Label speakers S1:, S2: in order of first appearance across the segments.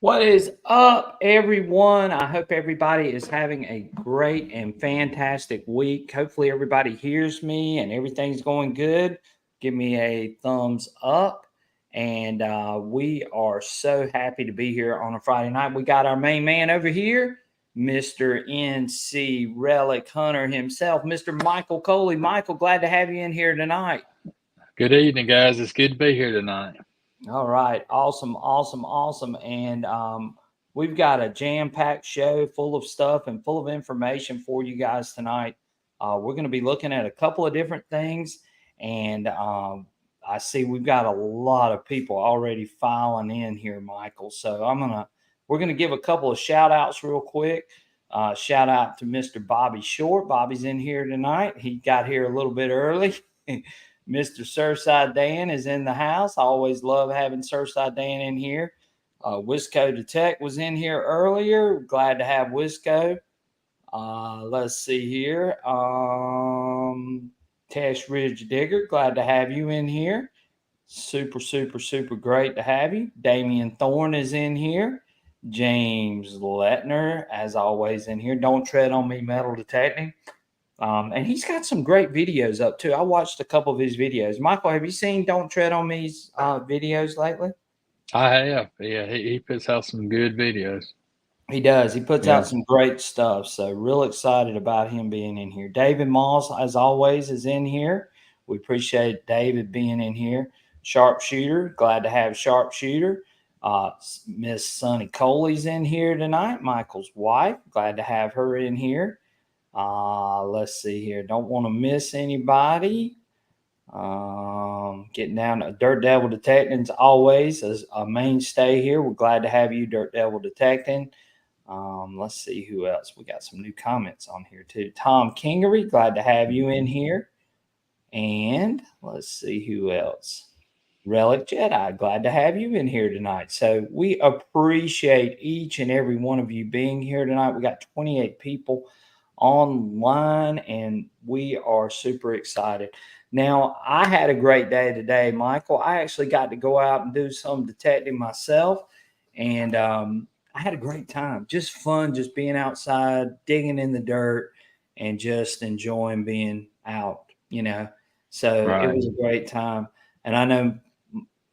S1: What is up, everyone? I hope everybody is having a great and fantastic week. Hopefully, everybody hears me and everything's going good. Give me a thumbs up. And we are so happy to be here on a Friday night. We got our main man over here, Mr. NC Relic Hunter himself, Mr. Michael Coley. Michael, glad to have you in here tonight.
S2: Good evening, guys. It's good to be here tonight.
S1: All right. Awesome. Awesome. Awesome. And we've got a jam packed show full of stuff and full of information for you guys tonight. We're going to be looking at a couple of different things. And I see we've got a lot of people already filing in here, Michael. So we're going to give a couple of shout outs real quick. Shout out to Mr. Bobby Short. Bobby's in here tonight. He got here a little bit early. Mr. Surfside Dan is in the house. I always love having Surfside Dan in here. Wisco Detect was in here earlier. Glad to have Wisco. Let's see here. Tash Ridge Digger, glad to have you in here. Super, super, super great to have you. Damian Thorne is in here. James Letner, as always, in here. Don't tread on me, metal detecting. And he's got some great videos up too. I watched a couple of his videos. Michael, have you seen Don't Tread on Me's videos lately?
S2: I have. Yeah, he puts out some good videos.
S1: He does. He puts
S2: Yeah.
S1: out some great stuff. So real excited about him being in here. David Moss, as always, is in here. We appreciate David being in here. Sharpshooter, glad to have Sharpshooter. Miss Sunny Coley's in here tonight. Michael's wife, glad to have her in here. Let's see here. Don't want to miss anybody. Getting down to Dirt Devil Detecting's always a mainstay here. We're glad to have you, Dirt Devil Detecting. Let's see who else. We got some new comments on here too. Tom Kingery, glad to have you in here. And let's see who else. Relic Jedi, glad to have you in here tonight. So we appreciate each and every one of you being here tonight. We got 28 people online and we are super excited. Now, I had a great day today, Michael. I actually got to go out and do some detecting myself, and I had a great time. Just fun, just being outside, digging in the dirt, and just enjoying being out. So it
S2: Right.
S1: was a great time. And I know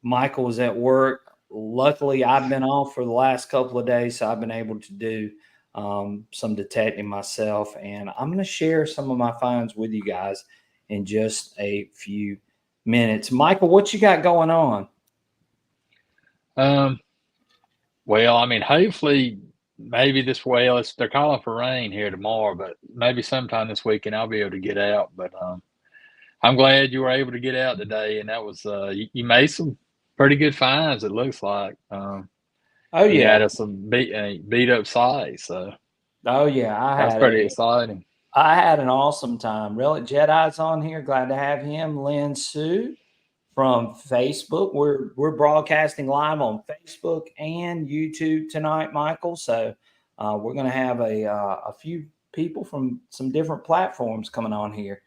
S1: Michael was at work. Luckily, I've been off for the last couple of days, so I've been able to do some detecting myself. And I'm going to share some of my finds with you guys in just a few minutes. Michael, what you got going on?
S2: Um. Well, I mean, hopefully, maybe they're calling for rain here tomorrow, but maybe sometime this weekend I'll be able to get out. But I'm glad you were able to get out today, and that was you made some pretty good finds. It looks like
S1: Oh
S2: you
S1: yeah,
S2: got us some beat up sites, so
S1: oh yeah.
S2: that's pretty exciting.
S1: I had an awesome time. Relic Jedi's on here. Glad to have him. Lynn Sue from Facebook. We're broadcasting live on Facebook and YouTube tonight, Michael. So we're going to have a few people from some different platforms coming on here,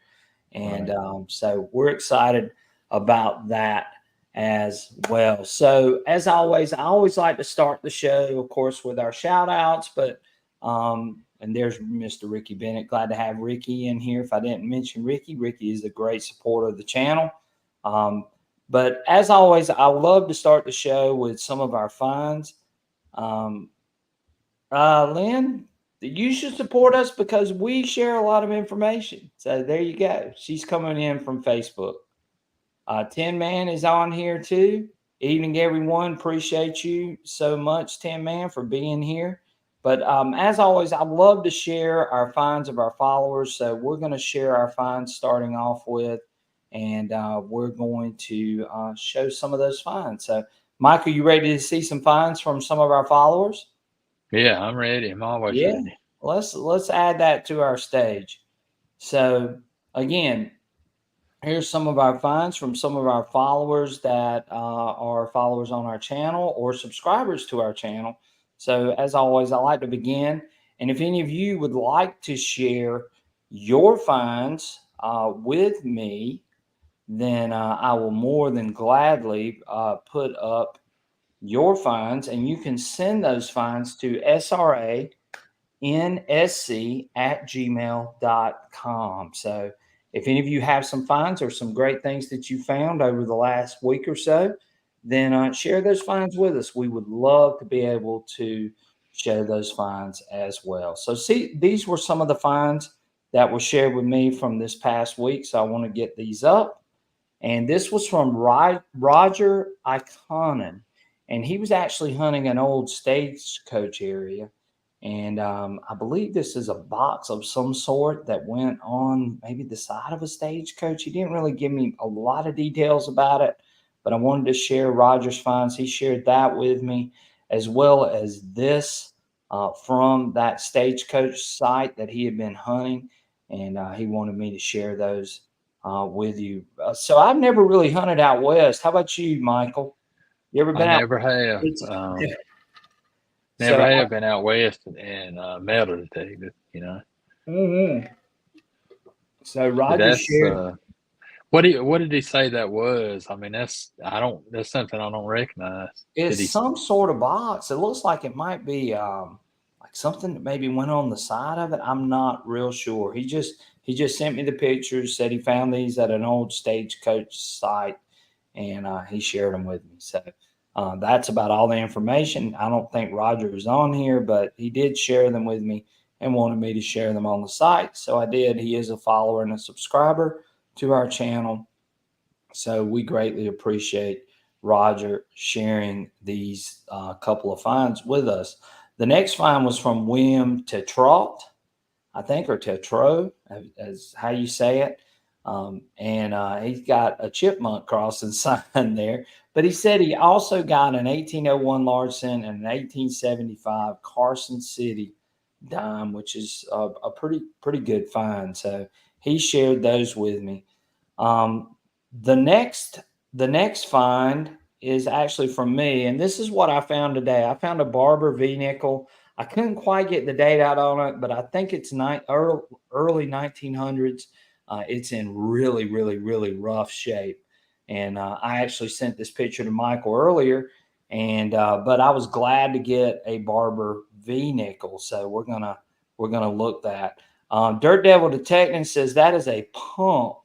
S1: and
S2: Right.
S1: so we're excited about that as well. So as always, I always like to start the show, of course, with our shout outs, but and there's Mr. Ricky Bennett. Glad to have Ricky in here. If I didn't mention Ricky, Ricky is a great supporter of the channel. But as always, I love to start the show with some of our finds. Um, Lynn, you should support us because we share a lot of information. So there you go. She's coming in from Facebook. Tin Man is on here too. Evening, everyone. Appreciate you so much, Tin Man, for being here. But as always, I love to share our finds of our followers. So we're going to share our finds starting off with, and we're going to show some of those finds. So, Michael, you ready to see some finds from some of our followers?
S2: Yeah, I'm ready. I'm always
S1: Yeah,
S2: ready.
S1: let's add that to our stage. So again, here's some of our finds from some of our followers that are followers on our channel or subscribers to our channel. So as always, I like to begin, and if any of you would like to share your finds with me, then I will more than gladly put up your finds, and you can send those finds to SRAinSC@gmail.com. So if any of you have some finds or some great things that you found over the last week or so, then share those finds with us. We would love to be able to share those finds as well. So see, these were some of the finds that were shared with me from this past week. So I want to get these up. And this was from Roger Iconin. And he was actually hunting an old stagecoach area. And I believe this is a box of some sort that went on maybe the side of a stagecoach. He didn't really give me a lot of details about it, but I wanted to share Roger's finds. He shared that with me, as well as this from that stagecoach site that he had been hunting. And he wanted me to share those with you. So I've never really hunted out west. How about you, Michael? You ever
S2: I
S1: been out?
S2: never have.
S1: So
S2: Never have been out west and metal detected, you know.
S1: mhm. So
S2: But
S1: Roger
S2: that's
S1: shared.
S2: what did he say that was? I mean, that's something I don't recognize. Did
S1: It's
S2: he?
S1: some sort of box. It looks like it might be like something that maybe went on the side of it. I'm not real sure. He just sent me the pictures. Said he found these at an old stagecoach site, and he shared them with me. So that's about all the information. I don't think Roger is on here, but he did share them with me and wanted me to share them on the site. So I did. He is a follower and a subscriber to our channel. So we greatly appreciate Roger sharing these couple of finds with us. The next find was from William Tetrault, I think, or Tetro, as how you say it. And he's got a chipmunk crossing sign there. But he said he also got an 1801 Larson and an 1875 Carson City dime, which is a pretty good find. So he shared those with me. Um, the next the next find is actually from me, and this is what I found today. I found a Barber V nickel. I couldn't quite get the date out on it, but I think it's early 1900s. It's in really, really, really rough shape. And I actually sent this picture to Michael earlier, and but I was glad to get a Barber V nickel. So we're gonna look that. Dirt Devil Detecting says that is a pump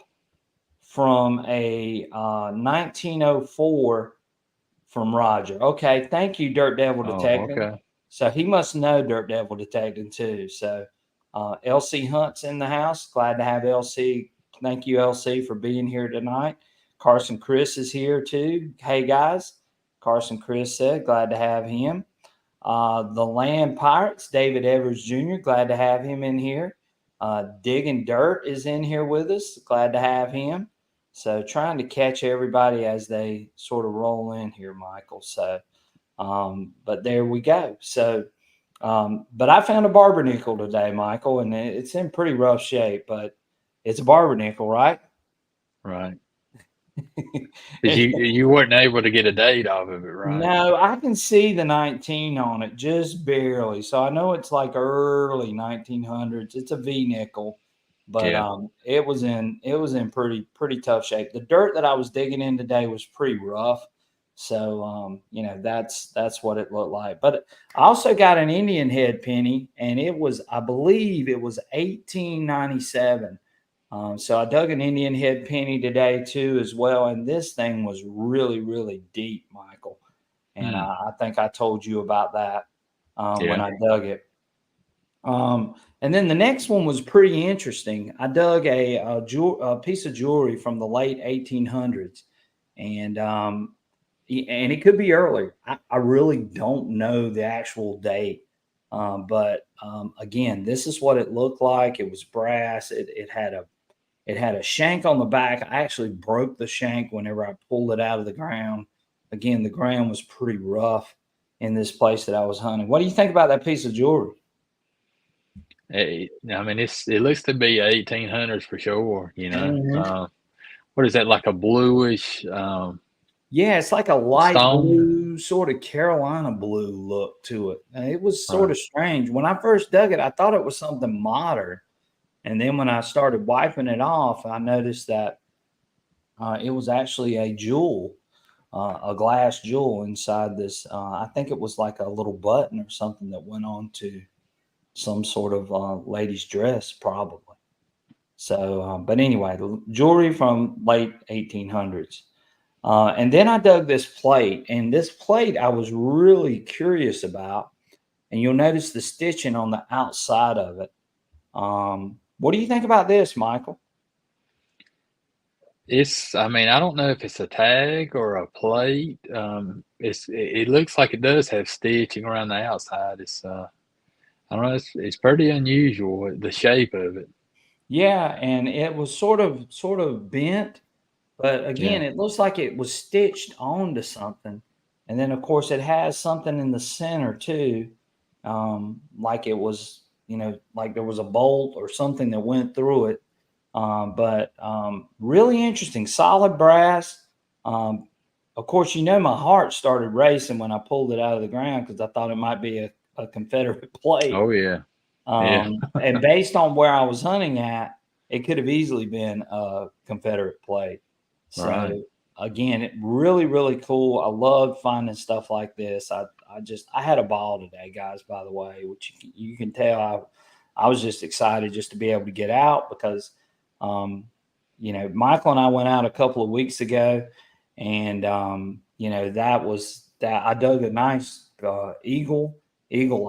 S1: from a 1904 from Roger. Okay, thank you, Dirt Devil
S2: Oh,
S1: Detecting.
S2: okay.
S1: So he must know Dirt Devil Detecting too. So LC Hunt's in the house. Glad to have LC. Thank you, LC, for being here tonight. Carson Chris is here too. Hey guys, Carson Chris said, glad to have him. The Land Pirates, David Evers Jr., glad to have him in here. Digging Dirt is in here with us. Glad to have him. So trying to catch everybody as they sort of roll in here, Michael. So, but there we go. So, but I found a barber nickel today, Michael, and it's in pretty rough shape, but it's a barber nickel, right?
S2: Right. 'Cause you weren't able to get a date off of it, right?
S1: No, I can see the 19 on it just barely. So I know it's like early 1900s. It's a V nickel, but
S2: Yeah.
S1: it was in pretty tough shape. The dirt that I was digging in today was pretty rough. So that's what it looked like. But I also got an Indian head penny, and I believe it was 1897. So I dug an Indian head penny today too as well, and this thing was really, really deep, Michael. And
S2: Hmm.
S1: I think I told you about that when
S2: Yeah.
S1: I dug it. And then the next one was pretty interesting. I dug a piece of jewelry from the late 1800s, and and it could be earlier. I really don't know the actual date, but again, this is what it looked like. It was brass. It had a shank on the back. I actually broke the shank whenever I pulled it out of the ground. Again, the ground was pretty rough in this place that I was hunting. What do you think about that piece of jewelry?
S2: I mean, it looks to be 1800s for sure.
S1: Mhm.
S2: What is that, like a bluish
S1: Yeah, it's like a light
S2: stone?
S1: blue, sort of Carolina blue look to it. And it was sort
S2: Right.
S1: of strange. When I first dug it, I thought it was something modern. And then when I started wiping it off, I noticed that it was actually a jewel. a glass jewel inside this. I think it was like a little button or something that went on to some sort of lady's dress, probably. So, but anyway, the jewelry from late 1800s. And then I dug this plate, and this plate I was really curious about. And you'll notice the stitching on the outside of it. What do you think about this, Michael?
S2: I mean, I don't know if it's a tag or a plate. It looks like it does have stitching around the outside. I don't know, it's pretty unusual, the shape of it.
S1: Yeah, and it was sort of bent, but
S2: Yeah.
S1: again, it looks like it was stitched onto something. And then of course it has something in the center too. Like it was, like there was a bolt or something that went through it. But really interesting, solid brass. Um, of course, my heart started racing when I pulled it out of the ground because I thought it might be a Confederate plate.
S2: Oh, yeah. Yeah.
S1: And based on where I was hunting at, it could have easily been a Confederate plate.
S2: Right.
S1: So again, it really, really cool. I love finding stuff like this. I had a ball today, guys, by the way, which you can tell I was just excited just to be able to get out because, Michael and I went out a couple of weeks ago and, that was that I dug a nice eagle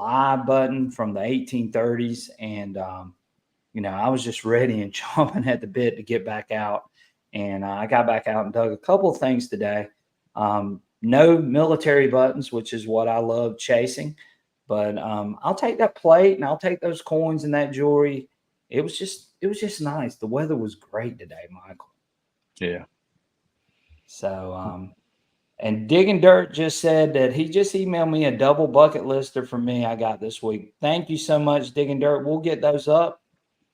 S1: eye button from the 1830s. And, I was just ready and chomping at the bit to get back out. And I got back out and dug a couple of things today. No military buttons, which is what I love chasing. But I'll take that plate and I'll take those coins and that jewelry. It was just nice. The weather was great today, Michael.
S2: Yeah.
S1: So and Digging Dirt just said that he just emailed me a double bucket lister for me I got this week. Thank you so much, Digging Dirt. We'll get those up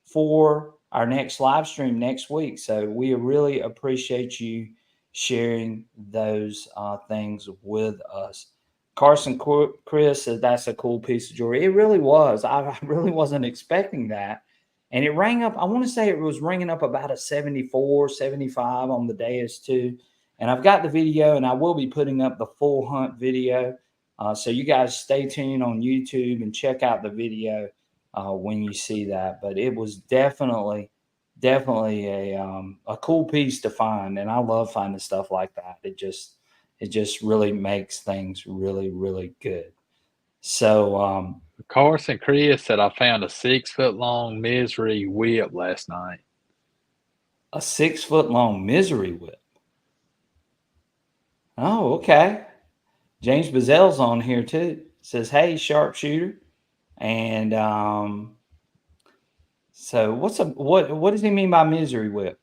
S1: for our next live stream next week. So we really appreciate you sharing those things with us. Carson Chris said that's a cool piece of jewelry. It really was. I really wasn't expecting that. And it rang up, I want to say it was ringing up about a 74, 75 on the dais too. And I've got the video, and I will be putting up the full hunt video. So you guys stay tuned on YouTube and check out the video when you see that. But it was definitely a cool piece to find, and I love finding stuff like that. It just really makes things really, really good. So
S2: Carson Chris said I found a 6-foot long misery whip last night.
S1: a 6-foot long misery whip. Oh, okay. James Bazell's on here too. Says, "Hey, sharpshooter," and so what does he mean by misery whip?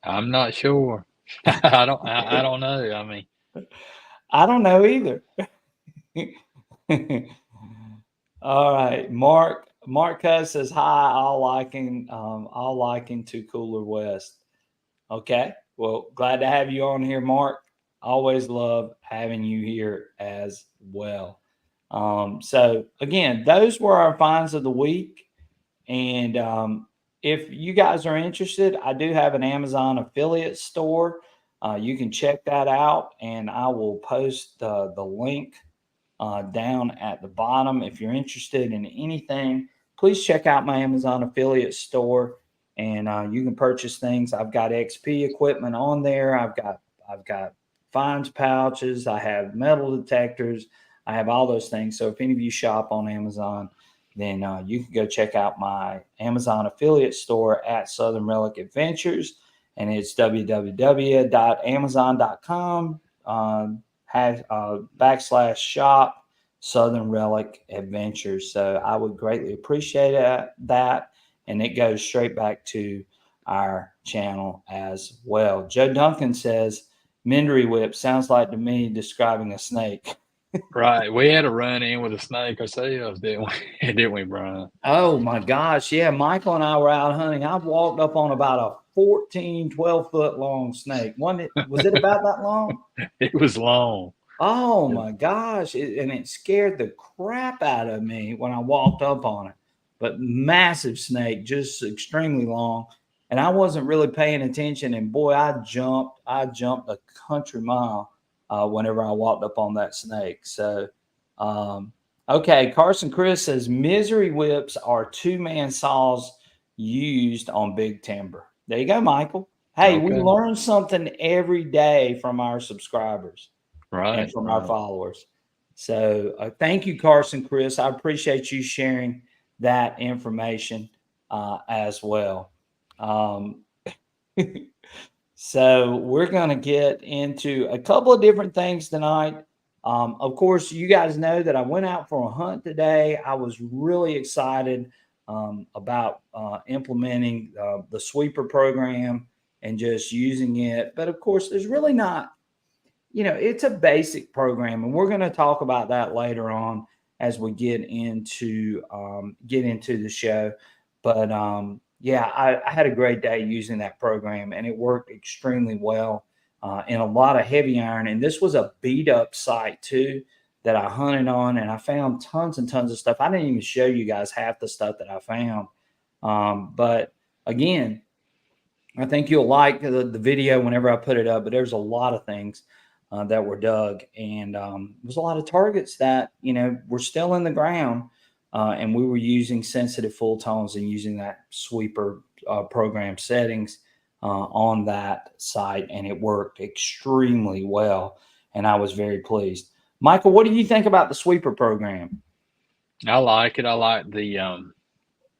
S2: I'm not sure. I don't know. I mean,
S1: I don't know either. All right, Mark Cuss says hi. All liking to Cooler West. Okay, well, glad to have you on here, Mark. Always love having you here as well. So again, those were our finds of the week. And if you guys are interested, I do have an Amazon affiliate store. You can check that out, and I will post the link down at the bottom. If you're interested in anything, please check out my Amazon affiliate store, and you can purchase things. I've got XP equipment on there. I've got finds pouches. I have metal detectors. I have all those things. So if any of you shop on Amazon, then you can go check out my Amazon affiliate store at Southern Relic Adventures, and it's www.amazon.com /shop Southern Relic Adventures. So I would greatly appreciate that, and it goes straight back to our channel as well. Joe Duncan says, "Mindery whip sounds like to me describing a snake."
S2: right. We had a run in with a snake ourselves, didn't we? Didn't we, Brian?
S1: Oh my gosh. Yeah. Michael and I were out hunting. I walked up on about a 12-foot long snake. Was it about that long?
S2: It was long.
S1: Oh my gosh. And it scared the crap out of me when I walked up on it. But massive snake, just extremely long. And I wasn't really paying attention. And boy, I jumped a country mile whenever I walked up on that snake. So, okay, Carson Chris says misery whips are 2-man saws used on big timber. There you go, Michael. Hey, we
S2: Okay.
S1: learn something every day from our subscribers and from our followers. So thank you, Carson Chris. I appreciate you sharing that information as well. So we're going to get into a couple of different things tonight. Of course, you guys know that I went out for a hunt today. I was really excited about implementing the sweeper program and just using it. But of course, there's really not, it's a basic program, and we're going to talk about that later on as we get into the show. But yeah, I had a great day using that program, and it worked extremely well in a lot of heavy iron. And this was a beat up site too that I hunted on, and I found tons and tons of stuff. I didn't even show you guys half the stuff that I found. But again, I think you'll like the video whenever I put it up, but there's a lot of things that were dug, and there's a lot of targets that, were still in the ground. And we were using sensitive full tones and using that sweeper program settings on that site, and it worked extremely well. And I was very pleased. Michael, what do you think about the sweeper program?
S2: I like it. I like the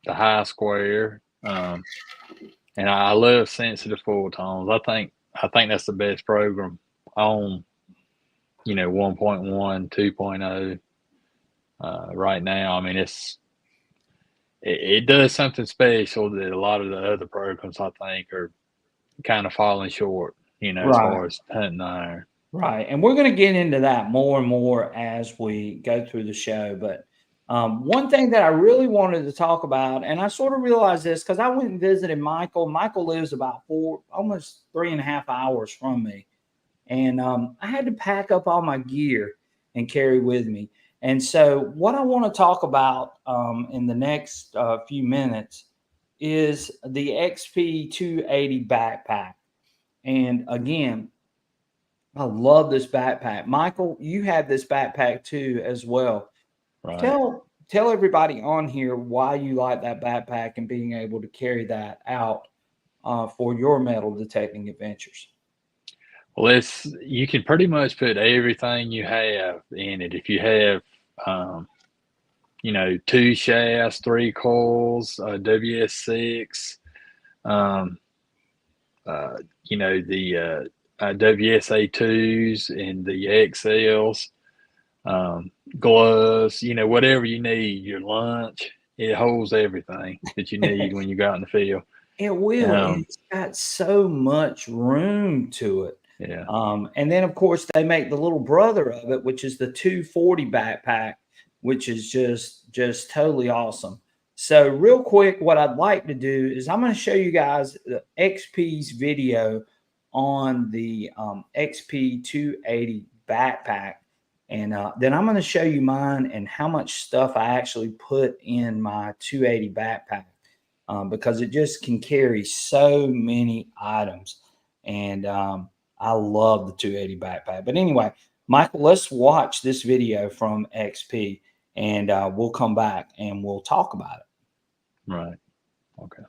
S2: high square, and I love sensitive full tones. I think that's the best program on 1.1, 2.0 right now. I mean, it does something special that a lot of the other programs, I think, are kind of falling short, as far as hunting iron.
S1: Right. And we're going to get into that more and more as we go through the show. But one thing that I really wanted to talk about, and I sort of realized this because I went and visited Michael. Michael lives about almost 3.5 hours from me. And I had to pack up all my gear and carry with me. And so what I want to talk about in the next few minutes is the XP 280 backpack. And again, I love this backpack. Michael, you have this backpack too as well.
S2: Right.
S1: Tell everybody on here why you like that backpack and being able to carry that out for your metal detecting adventures.
S2: Well, you can pretty much put everything you have in it. If you have, 2 shafts, 3 coils, WS6, the WSA2s and the XLs, gloves, whatever you need, your lunch, it holds everything that you need when you go out in the field.
S1: It will. It's got so much room to it.
S2: Yeah.
S1: And then, of course, they make the little brother of it, which is the 240 backpack, which is just totally awesome. So real quick, what I'd like to do is I'm going to show you guys the XP's video on the XP 280 backpack. And then I'm going to show you mine and how much stuff I actually put in my 280 backpack because it just can carry so many items. And I love the 280 backpack. But anyway, Michael, let's watch this video from XP and we'll come back and we'll talk about it.
S2: Right. Okay.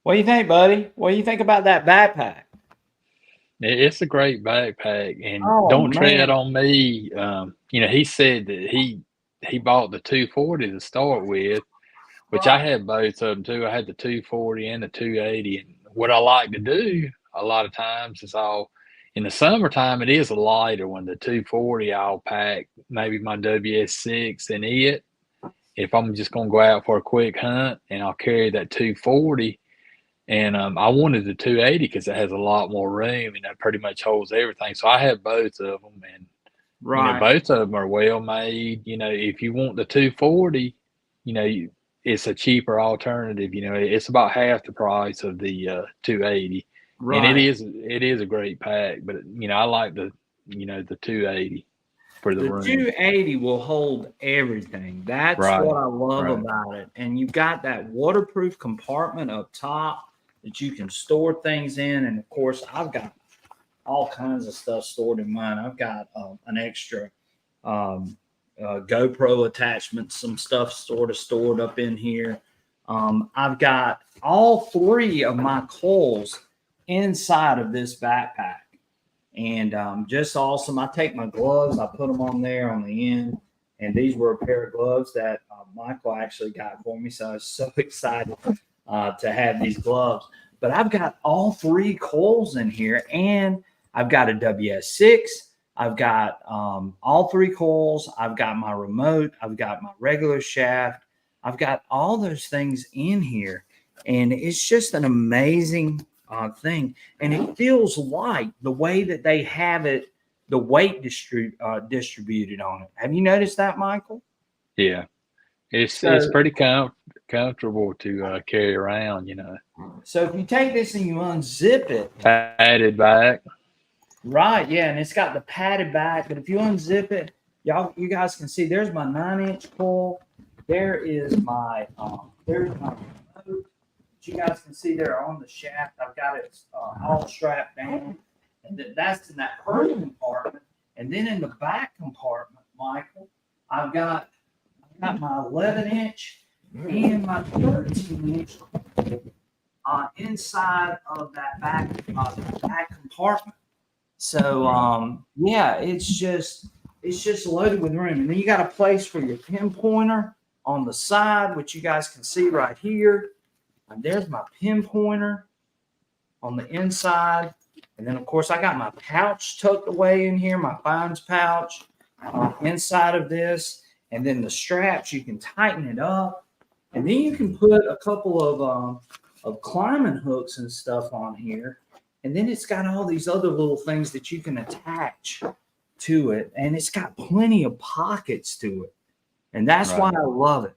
S1: What do you think, buddy? What do you think about that backpack?
S2: It's a great backpack, and
S1: Oh
S2: don't tread
S1: man,
S2: on me. He said that he bought the 240 to start with, which I
S1: right,
S2: had both of them too. I had the 240 and the 280, and what I like to do a lot of times is in the summertime it is a lighter one. The 240 I'll pack maybe my WS6 in it if I'm just gonna go out for a quick hunt, and I'll carry that 240. And I wanted the 280 because it has a lot more room and it pretty much holds everything. So I have both of them, and
S1: right.
S2: both of them are well made. If you want the 240, it's a cheaper alternative. It's about half the price of the 280, and it
S1: Right.
S2: is a great pack. But I like the 280 for the
S1: The
S2: room.
S1: 280 will hold everything. That's
S2: Right,
S1: what I love
S2: right.
S1: about it. And you've got that waterproof compartment up top that you can store things in. And of course, I've got all kinds of stuff stored in mine. I've got an extra GoPro attachment, some stuff stored up in here. I've got all three of my coils inside of this backpack, and just awesome. I take my gloves, I put them on there on the end, and these were a pair of gloves that Michael actually got for me, so I was so excited to have these gloves. But I've got all three coils in here, and I've got a WS6. I've got all three coils. I've got my remote. I've got my regular shaft. I've got all those things in here. And it's just an amazing thing. And it feels light the way that they have it, the weight distributed on it. Have you noticed that, Michael?
S2: Yeah, it's
S1: So,
S2: pretty comfortable to carry around.
S1: so if you take this and you unzip it,
S2: Padded back.
S1: right, yeah, and it's got the padded back. But if you unzip it, you guys can see there's my 9-inch coil. There's my remote. You guys can see there on the shaft. I've got it all strapped down, and that's in that first compartment. And then in the back compartment, Michael, I've got my 11-inch and my 13-inch inside of that back compartment. So yeah, it's just loaded with room. And then you got a place for your pinpointer on the side, which you guys can see right here. And there's my pinpointer on the inside. And then, of course, I got my pouch tucked away in here, my fines pouch inside of this. And then the straps, you can tighten it up. And then you can put a couple of climbing hooks and stuff on here. And then it's got all these other little things that you can attach to it. And it's got plenty of pockets to it. And that's why I love it.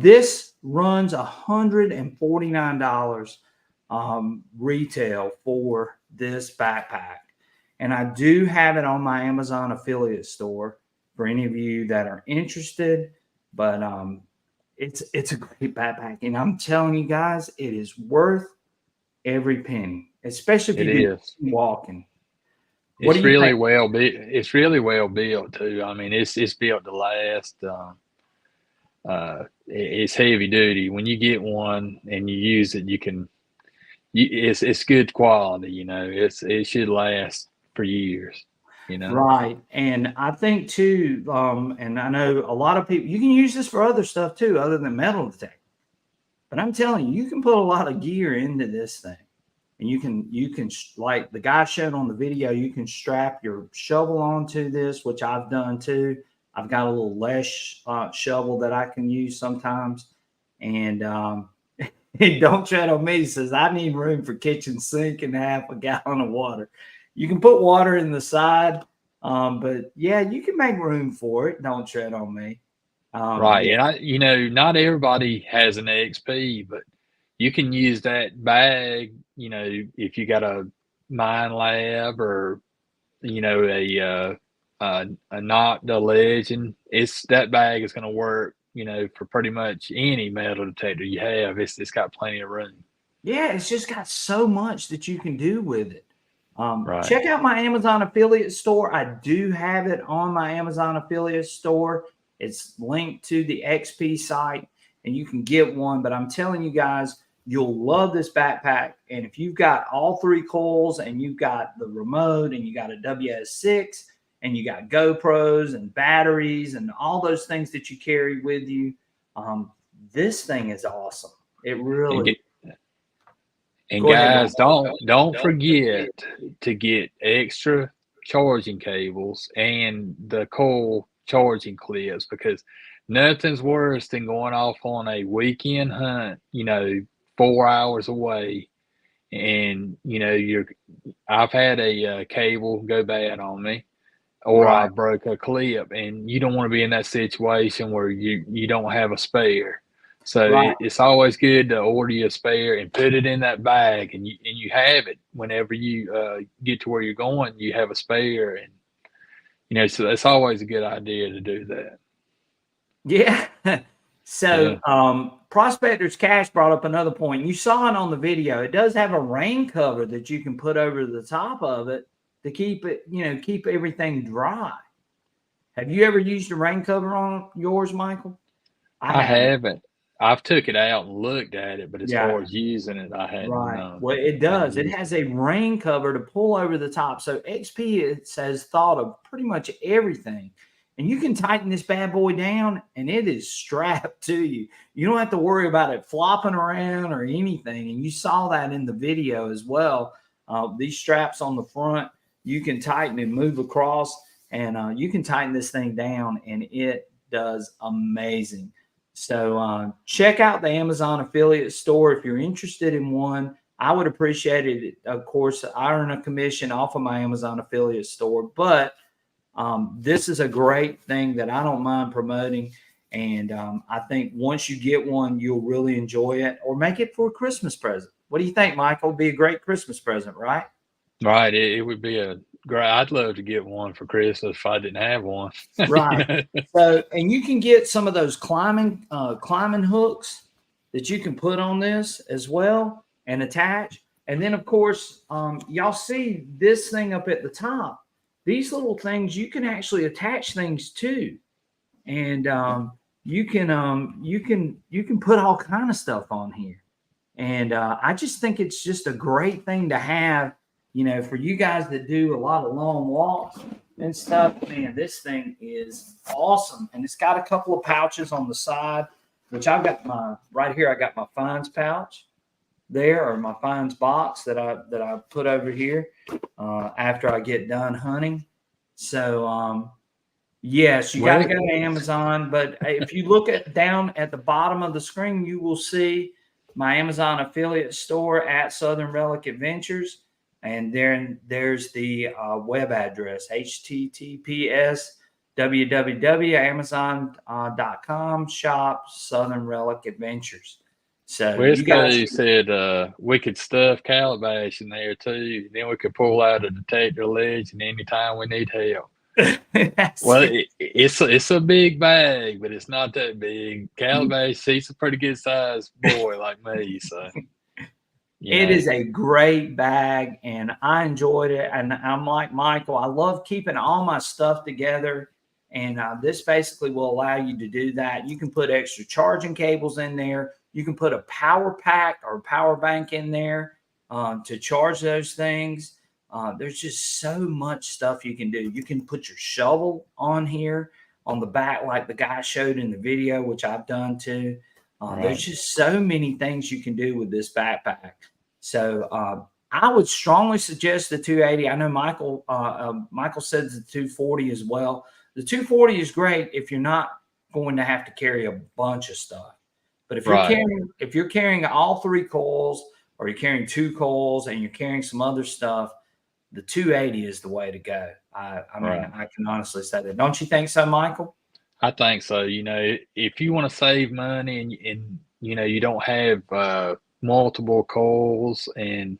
S1: This runs $149 retail for this backpack. And I do have it on my Amazon affiliate store for any of you that are interested. But it's a great backpack. And I'm telling you guys, it is worth every penny, especially if you do walking.
S2: It's really well built. It's really well built too. I mean, it's built to last. It's heavy duty. When you get one and you use it, it's good quality. You know, it should last for years. You know,
S1: right? And I think too, and I know a lot of people. You can use this for other stuff too, other than metal detecting. But I'm telling you, you can put a lot of gear into this thing. And you can, like the guy showed on the video, you can strap your shovel onto this, which I've done too. I've got a little less shovel that I can use sometimes. And don't tread on me. He says, I need room for kitchen sink and half a gallon of water. You can put water in the side, but yeah, you can make room for it. Don't tread on me.
S2: Right. And not everybody has an XP, but you can use that bag, if you got a mine lab or, a not the legend, that bag is going to work, for pretty much any metal detector you have. It's got plenty of room.
S1: Yeah, it's just got so much that you can do with it.
S2: Right.
S1: Check out my Amazon affiliate store. I do have it on my Amazon affiliate store. It's linked to the XP site, and you can get one. But I'm telling you guys, you'll love this backpack. And if you've got all 3 coils and you've got the remote and you got a WS6 and you got GoPros and batteries and all those things that you carry with you, this thing is awesome. It really is.
S2: And guys, don't forget to get extra charging cables and the coil charging clips, because nothing's worse than going off on a weekend hunt, 4 hours away, and I've had a cable go bad on me, or I broke a clip, and you don't want to be in that situation where you don't have a spare. So it's always good to order you a spare and put it in that bag, and you have it whenever you get to where you're going. You have a spare, and so that's always a good idea to do that.
S1: Yeah. So Prospector's Cash brought up another point. You saw it on the video. It does have a rain cover that you can put over the top of it to keep it, keep everything dry. Have you ever used a rain cover on yours, Michael?
S2: I haven't. I've took it out and looked at it, but as far as using it, I hadn't.
S1: Well, it does. It has a rain cover to pull over the top. So XP has thought of pretty much everything. And you can tighten this bad boy down, and it is strapped to you. You don't have to worry about it flopping around or anything. And you saw that in the video as well. These straps on the front, you can tighten and move across, and you can tighten this thing down, and it does amazing. So check out the Amazon affiliate store if you're interested in one. I would appreciate it. Of course, I earn a commission off of my Amazon affiliate store, but this is a great thing that I don't mind promoting. And I think once you get one, you'll really enjoy it, or make it for a Christmas present. What do you think, Michael? It'd be a great Christmas present, right?
S2: Right. It would be a great. I'd love to get one for Christmas if I didn't have one.
S1: Right. So, and you can get some of those climbing hooks that you can put on this as well and attach. And then, of course, y'all see this thing up at the top. These little things you can actually attach things to, and you can put all kind of stuff on here. And I just think it's just a great thing to have, for you guys that do a lot of long walks and stuff. Man, this thing is awesome, and it's got a couple of pouches on the side, which I've got right here. I got my fines pouch there, or my fines box that I put over here after I get done hunting. So yes, you got to go to Amazon, but if you look down at the bottom of the screen, you will see my Amazon affiliate store at Southern Relic Adventures. And then there's the web address, https://www.amazon.com shop Southern Relic Adventures. So you guys
S2: Wisco said we could stuff calabash in there too. Then we could pull out a detector legend anytime we need help. Well, it's a big bag, but it's not that big. Calabash, he's a pretty good sized boy like me, so
S1: it is a great bag, and I enjoyed it. And I'm like Michael, I love keeping all my stuff together, and this basically will allow you to do that. You can put extra charging cables in there. You can put a power pack or power bank in there to charge those things. There's just so much stuff you can do. You can put your shovel on here on the back, like the guy showed in the video, which I've done too. There's just so many things you can do with this backpack. So I would strongly suggest the 280. I know Michael said the 240 as well. The 240 is great if you're not going to have to carry a bunch of stuff. But if you're carrying all 3 coils, or you're carrying 2 coils and you're carrying some other stuff, the 280 is the way to go. I mean, I can honestly say that. Don't you think so, Michael?
S2: I think so. If you want to save money and you don't have multiple coils, and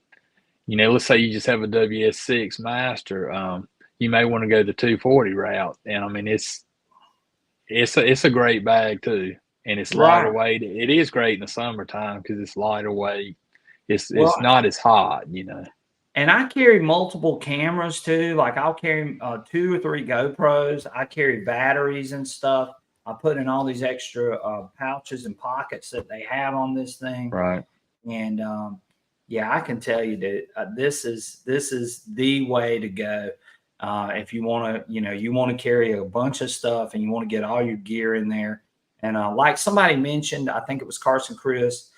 S2: let's say you just have a WS6 Master, you may want to go the 240 route. And I mean, it's a great bag too, and it's lighter weight. It is great in the summertime because it's lighter weight. It's not as hot,
S1: And I carry multiple cameras too. Like I'll carry 2 or 3 GoPros. I carry batteries and stuff. I put in all these extra pouches and pockets that they have on this thing.
S2: Right.
S1: And yeah, I can tell you that this is the way to go. If you want to, you want to carry a bunch of stuff and you want to get all your gear in there. And like somebody mentioned, I think it was Carson Chris,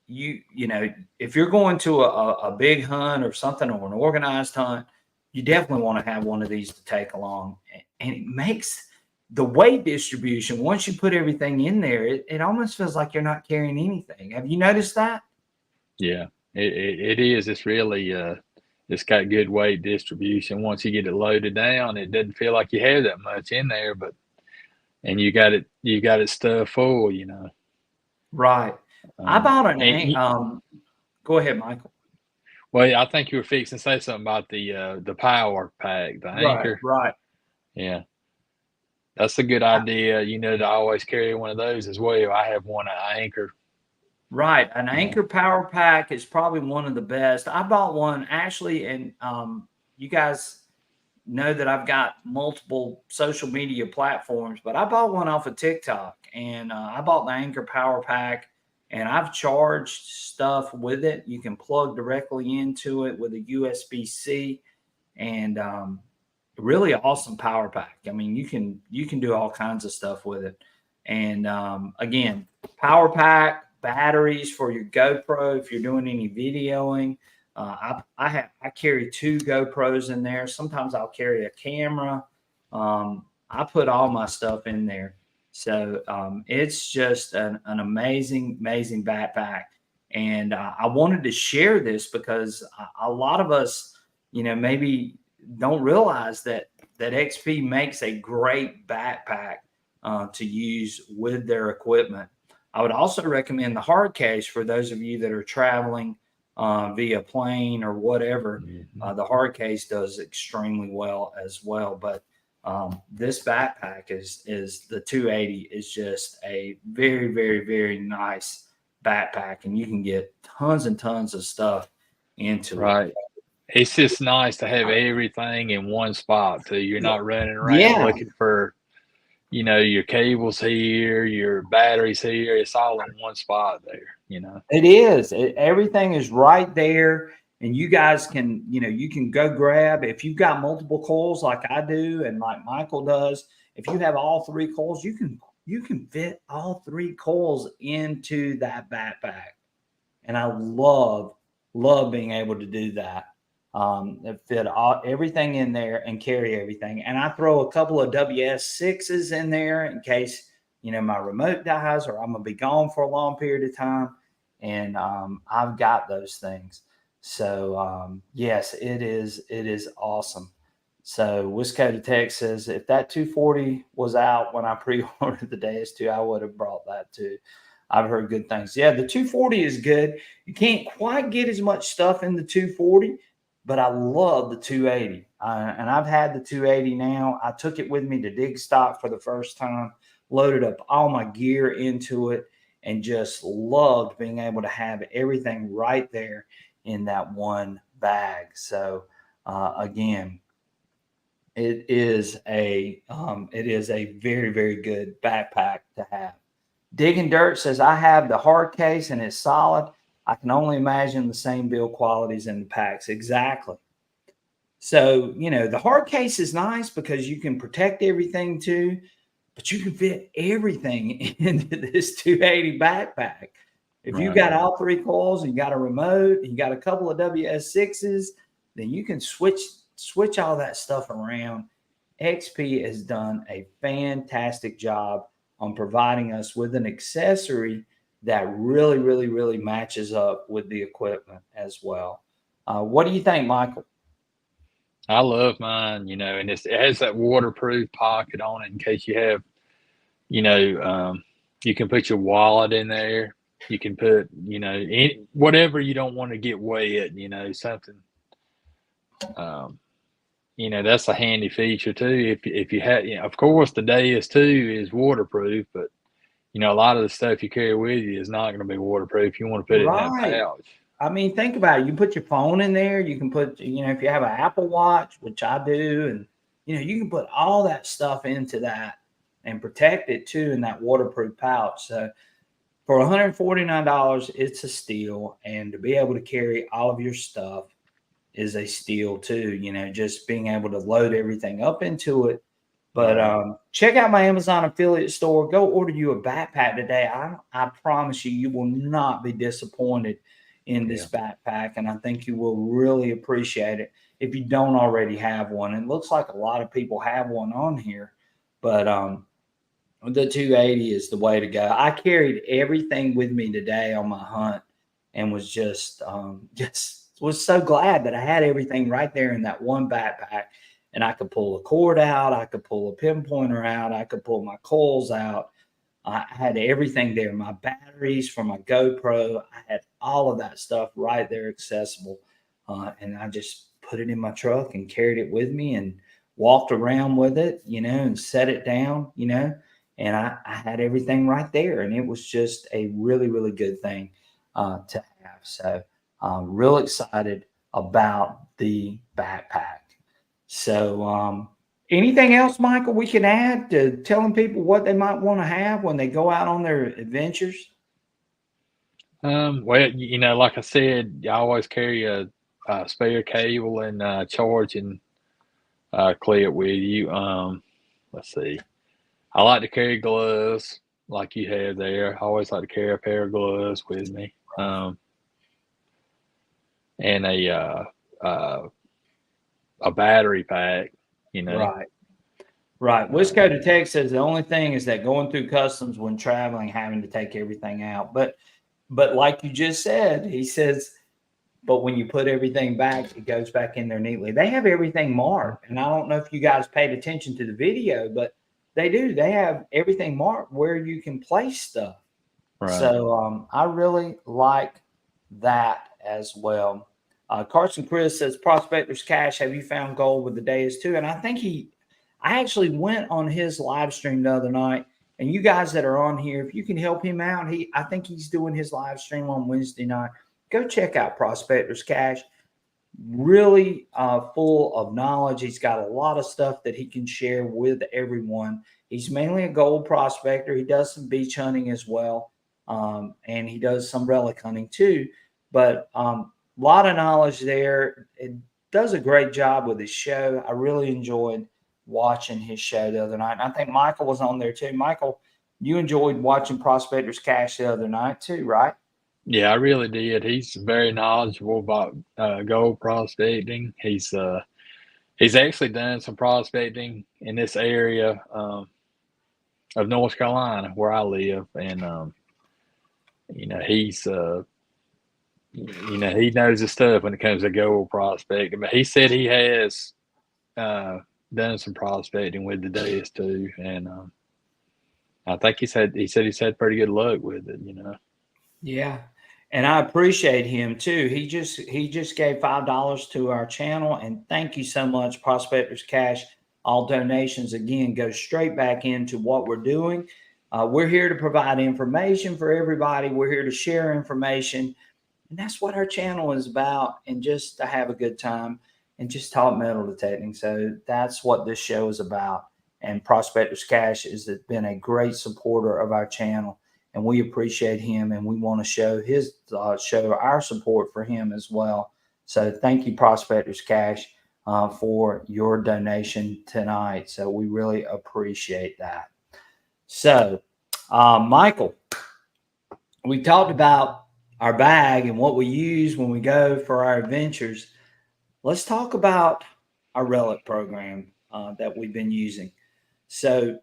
S1: if you're going to a big hunt or something, or an organized hunt, you definitely want to have one of these to take along. And it makes the weight distribution, once you put everything in there, it almost feels like you're not carrying anything. Have you noticed that?
S2: Yeah, it is. It's really, it's got good weight distribution. Once you get it loaded down, it doesn't feel like you have that much in there, and you got it stuffed full,
S1: Right. I bought go ahead, Michael.
S2: Well, I think you were fixing to say something about the power pack, the anchor.
S1: Right.
S2: Yeah. That's a good idea, to always carry one of those as well. I have one, an anchor.
S1: Right. An anchor power pack is probably one of the best. I bought one actually, and you guys know that I've got multiple social media platforms, but I bought one off of TikTok, and I bought the anchor power pack, and I've charged stuff with it. You can plug directly into it with a USB-C, and really awesome power pack. I mean, you can do all kinds of stuff with it. And again, power pack, batteries for your GoPro if you're doing any videoing. I carry 2 GoPros in there. Sometimes I'll carry a camera. I put all my stuff in there. So it's just an amazing backpack. And I wanted to share this because a lot of us, maybe don't realize that XP makes a great backpack to use with their equipment. I would also recommend the hard case for those of you that are traveling via plane or whatever. The hard case does extremely well as well. But this backpack is the 280 is just a very, very, very nice backpack, and you can get tons and tons of stuff into it.
S2: Right. It's just nice to have everything in one spot too. You're not running around looking for, your cables here, your batteries here. It's all in one spot there,
S1: It is. Everything is right there. And you guys can, you can go grab, if you've got multiple coils like I do and like Michael does, if you have all 3 coils, you can fit all 3 coils into that backpack. And I love being able to do that. Fit everything in there and carry everything. And I throw a couple of WS6s in there in case, my remote dies or I'm gonna be gone for a long period of time, and I've got those things. So yes, it is awesome. So Wisconsin Tech says if that 240 was out when I pre-ordered the DS2, I would have brought that too. I've heard good things. Yeah, the 240 is good. You can't quite get as much stuff in the 240, but I love the 280. And I've had the 280 now. I took it with me to dig stock for the first time, loaded up all my gear into it, and just loved being able to have everything right there in that one bag. So again, it is a very, very good backpack to have. Digging Dirt says, I have the hard case and it's solid. I can only imagine the same build qualities in the packs. Exactly. So, the hard case is nice because you can protect everything too, but you can fit everything into this 280 backpack. If you
S2: Right.
S1: got all three coils and you got a remote and you got a couple of WS6s, then you can switch all that stuff around. XP has done a fantastic job on providing us with an accessory that really, really, really matches up with the equipment as well. What do you think, Michael?
S2: I love mine, and it has that waterproof pocket on it in case you have, you know, um, you can put your wallet in there. You can put, whatever you don't want to get wet, something. Um, that's a handy feature too. If you had, of course, the DS2 is waterproof, but a lot of the stuff you carry with you is not going to be waterproof. You want to put it in that
S1: Right.
S2: pouch.
S1: I mean, think about it. You put your phone in there. You can put, if you have an Apple Watch, which I do, and you can put all that stuff into that and protect it too in that waterproof pouch. So for $149, it's a steal, and to be able to carry all of your stuff is a steal too. Just being able to load everything up into it. But
S2: Right.
S1: check out my Amazon affiliate store. Go order you a backpack today. I promise you, you will not be disappointed in
S2: Yeah.
S1: this backpack, and I think you will really appreciate it if you don't already have one. It looks like a lot of people have one on here, but the 280 is the way to go. I carried everything with me today on my hunt, and was just was so glad that I had everything right there in that one backpack, and I could pull a cord out, I could pull a pinpointer out, I could pull my coils out. I had everything there, my batteries for my GoPro. I had all of that stuff right there accessible, and I just put it in my truck and carried it with me and walked around with it, and set it down, and I had everything right there, and it was just a really, really good thing to have. So, real excited about the backpack. So, anything else, Michael, we can add to telling people what they might want to have when they go out on their adventures?
S2: Well, like I said, I always carry a spare cable and charging clip with you. Let's see. I like to carry gloves like you have there. I always like to carry a pair of gloves with me. And uh, a battery pack, you know.
S1: Right. Right.
S2: Uh,
S1: Wisco to Tech says the only thing is that going through customs when traveling, having to take everything out. But like you just said, he says, but when you put everything back, it goes back in there neatly. They have everything marked. And I don't know if you guys paid attention to the video, but they do. They have everything marked where you can place stuff.
S2: right.
S1: So I really like that as well. Carson Chris says, Prospectors Cash, have you found gold with the days too? And I actually went on his live stream the other night. And you guys that are on here, if you can help him out, I think he's doing his live stream on Wednesday night. Go check out Prospectors Cash. Really full of knowledge. He's got a lot of stuff that he can share with everyone. He's mainly a gold prospector. He does some beach hunting as well, and he does some relic hunting too. But a lot of knowledge there. It does a great job with his show. I really enjoyed watching his show the other night. And I think Michael was on there too. Michael, you enjoyed watching Prospectors Cash the other night too, right?
S2: Yeah, I really did. He's very knowledgeable about gold prospecting. He's actually done some prospecting in this area. of North Carolina, where I live, and he's he knows his stuff when it comes to gold prospecting. But he said he has done some prospecting with the disc too, and I think he said he's had pretty good luck with it.
S1: Yeah. And I appreciate him too. He just gave $5 to our channel, and thank you so much, Prospectors Cash. All donations again go straight back into what we're doing. We're here to provide information for everybody. We're here to share information, and that's what our channel is about. And just to have a good time and just talk metal detecting. So that's what this show is about. And Prospectors Cash has been a great supporter of our channel, and we appreciate him, and we want to show our support for him as well. So thank you, Prospectors Cash, for your donation tonight. So we really appreciate that. So, Michael, we talked about our bag and what we use when we go for our adventures. Let's talk about our Relic program that we've been using. So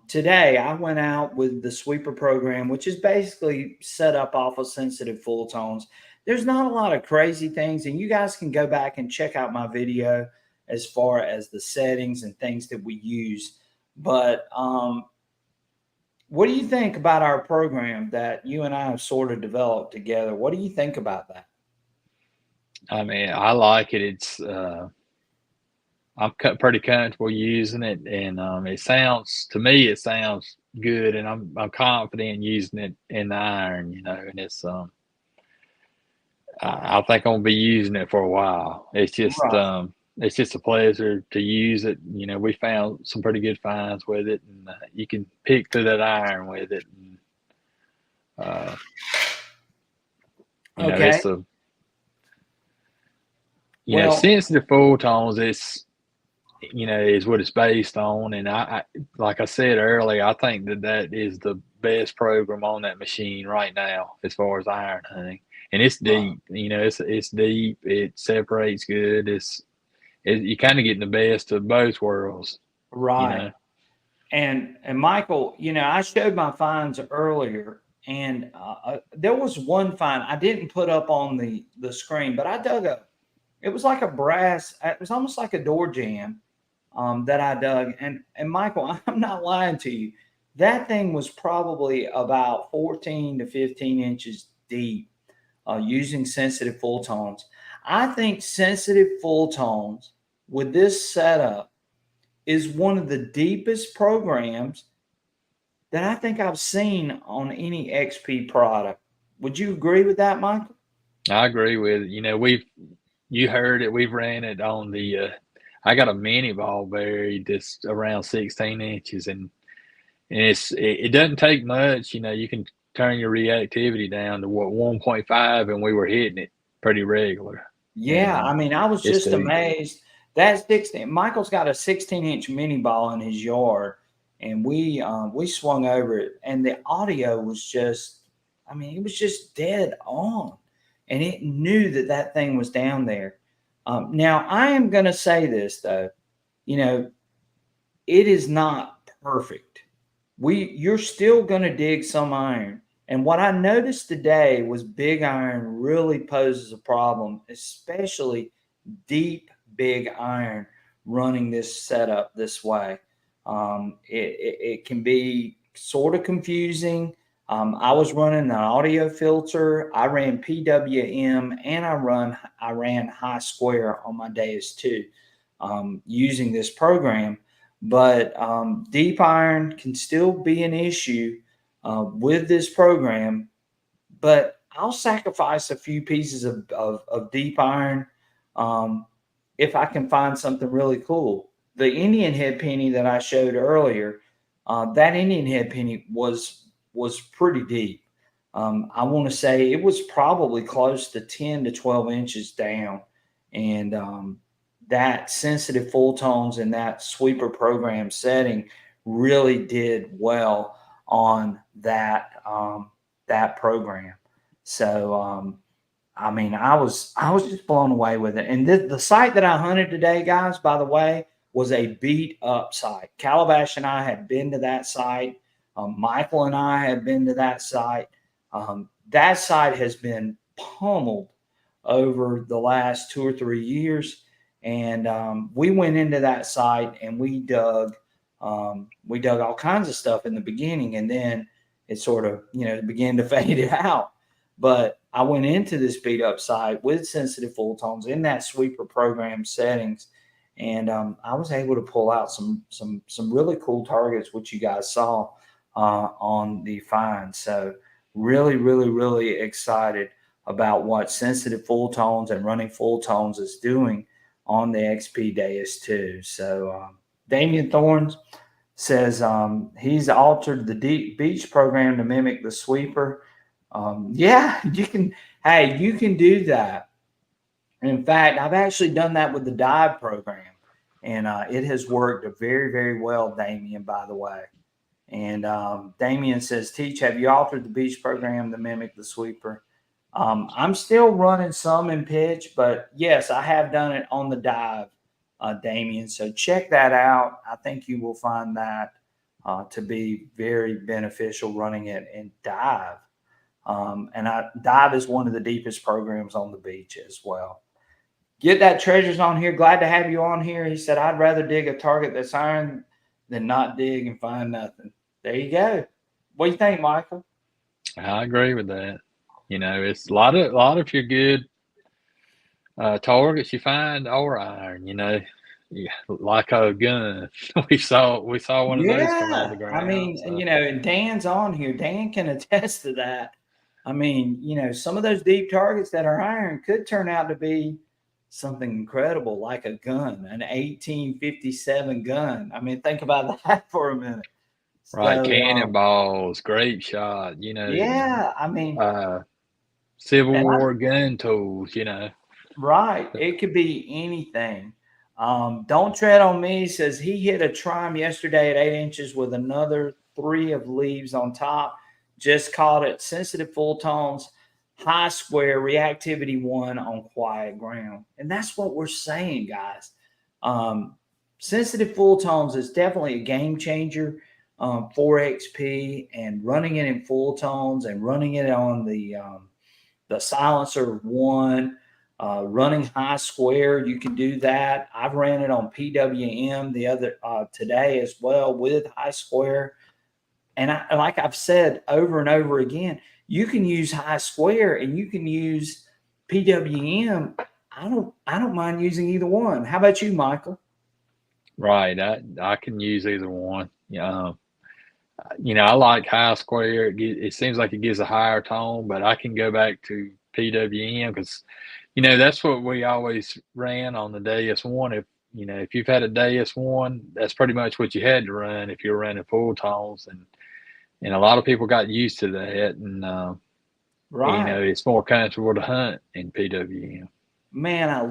S1: today I went out with the sweeper program, which is basically set up off of sensitive full tones. There's not a lot of crazy things, and you guys can go back and check out my video as far as the settings and things that we use. But what do you think about our program that you and I have sort of developed together? What do you think about that?
S2: I mean, I like it. It's I'm pretty comfortable using it, and it sounds good, and I'm confident using it in the iron, and it's I think I'm gonna be using it for a while.
S1: Right.
S2: It's just a pleasure to use it. We found some pretty good finds with it, and you can pick through that iron with it. And,
S1: Okay.
S2: it's a
S1: Well,
S2: sensitive full tones. Is what it's based on, and I like I said earlier, I think that is the best program on that machine right now as far as iron hunting. And it's
S1: right.
S2: deep. It's deep. It separates good. You kind of getting the best of both worlds. You
S1: Right.
S2: know.
S1: And Michael, I showed my finds earlier, and there was one find I didn't put up on the screen, but I dug up. It was like a brass. It was almost like a door jamb that I dug. And Michael, I'm not lying to you. That thing was probably about 14 to 15 inches deep, using sensitive full tones. I think sensitive full tones with this setup is one of the deepest programs that I think I've seen on any XP product. Would you agree with that, Michael?
S2: I agree with it. You heard it. We've ran it on the. I got a mini ball buried that's around 16 inches, and it doesn't take much. You can turn your reactivity down to 1.5, and we were hitting it pretty regular. And
S1: Yeah, I mean, I was
S2: it's
S1: just
S2: deep.
S1: amazed. That 16, Michael's got a 16-inch mini ball in his yard, and we swung over it, and the audio was just, I mean, it was just dead on, and it knew that thing was down there. Now, I am going to say this though, you know, it is not perfect. You're still going to dig some iron. And what I noticed today was big iron really poses a problem, especially deep big iron running this setup this way. It can be sort of confusing. I was running an audio filter. I ran PWM, and I ran high square on my days too, using this program. But deep iron can still be an issue with this program. But I'll sacrifice a few pieces of deep iron if I can find something really cool. The Indian head penny that I showed earlier, that Indian head penny was pretty deep. I want to say it was probably close to 10 to 12 inches down, and that sensitive full tones and that sweeper program setting really did well on that program. So I mean, I was just blown away with it. And the site that I hunted today, guys, by the way, was a beat up site. Calabash and I had been to that site. Michael and I had been to that site. That site has been pummeled over the last 2 or 3 years. And we went into that site and we dug all kinds of stuff in the beginning, and then it sort of, began to fade it out. But I went into this beat up site with sensitive full tones in that sweeper program settings, and I was able to pull out some really cool targets, which you guys saw on the find. So really, really, really excited about what sensitive full tones and running full tones is doing on the XP Deus 2. So Damian Thorns says he's altered the deep beach program to mimic the sweeper. Yeah, you can. Hey, you can do that. In fact, I've actually done that with the dive program, and it has worked very, very well, Damian, by the way. And Damian says, Teach, have you altered the beach program to mimic the sweeper? I'm still running some in pitch, but yes, I have done it on the dive, Damian. So check that out. I think you will find that to be very beneficial running it in dive. And dive is one of the deepest programs on the beach as well. Get that Treasures on here. Glad to have you on here. He said, I'd rather dig a target that's iron than not dig and find nothing. There you go. What do you think, Michael?
S2: I agree with that. It's a lot of your good targets you find are iron. Like a gun. we saw one of those come out of the ground.
S1: I mean,
S2: so.
S1: And Dan's on here. Dan can attest to that. I mean, some of those deep targets that are iron could turn out to be something incredible, like a gun, an 1857 gun. I mean, think about that for a minute.
S2: Right,
S1: So,
S2: cannonballs, grape shot,
S1: yeah, I mean,
S2: Civil
S1: and
S2: War gun tools,
S1: right. It could be anything. Don't Tread on Me says he hit a trim yesterday at 8 inches with another 3 of leaves on top. Just caught it sensitive full tones, high square, reactivity 1 on quiet ground. And that's what we're saying, guys. Sensitive full tones is definitely a game changer for XP, and running it in full tones and running it on the silencer 1. Running high square, you can do that. I've ran it on PWM the other today as well with high square. And like I've said over and over again, you can use high square and you can use PWM. I don't mind using either one. How about you, Michael?
S2: Right, I can use either one. I like high square. It seems like it gives a higher tone, but I can go back to PWM because that's what we always ran on the Deus 1. If you've had a Deus 1, that's pretty much what you had to run if you're running full tones, and a lot of people got used to that, and
S1: right.
S2: it's more comfortable to hunt in PWM.
S1: Man, I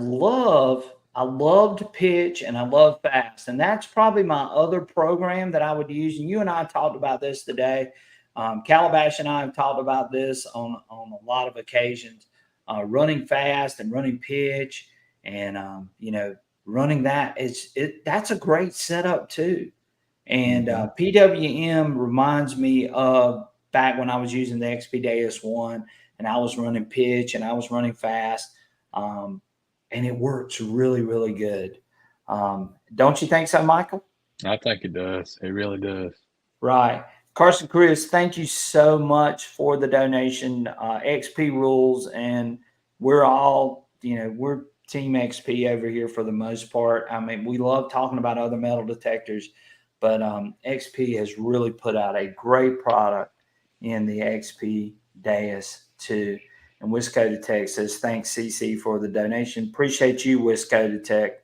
S1: loved pitch and I love fast, and that's probably my other program that I would use. And you and I talked about this today. Calabash and I have talked about this on a lot of occasions. Running fast and running pitch, and running that that's a great setup too. And PWM reminds me of back when I was using the XP Deus 1 and I was running pitch and I was running fast, and it works really, really good. Don't you think so, Michael?
S2: I think it does. It really does.
S1: Right. Carson Chris, thank you so much for the donation. XP rules, and we're all, we're Team XP over here for the most part. I mean, we love talking about other metal detectors, but XP has really put out a great product in the XP Deus 2. And Wisco Tech says, thanks, CC, for the donation. Appreciate you, Wisco Tech,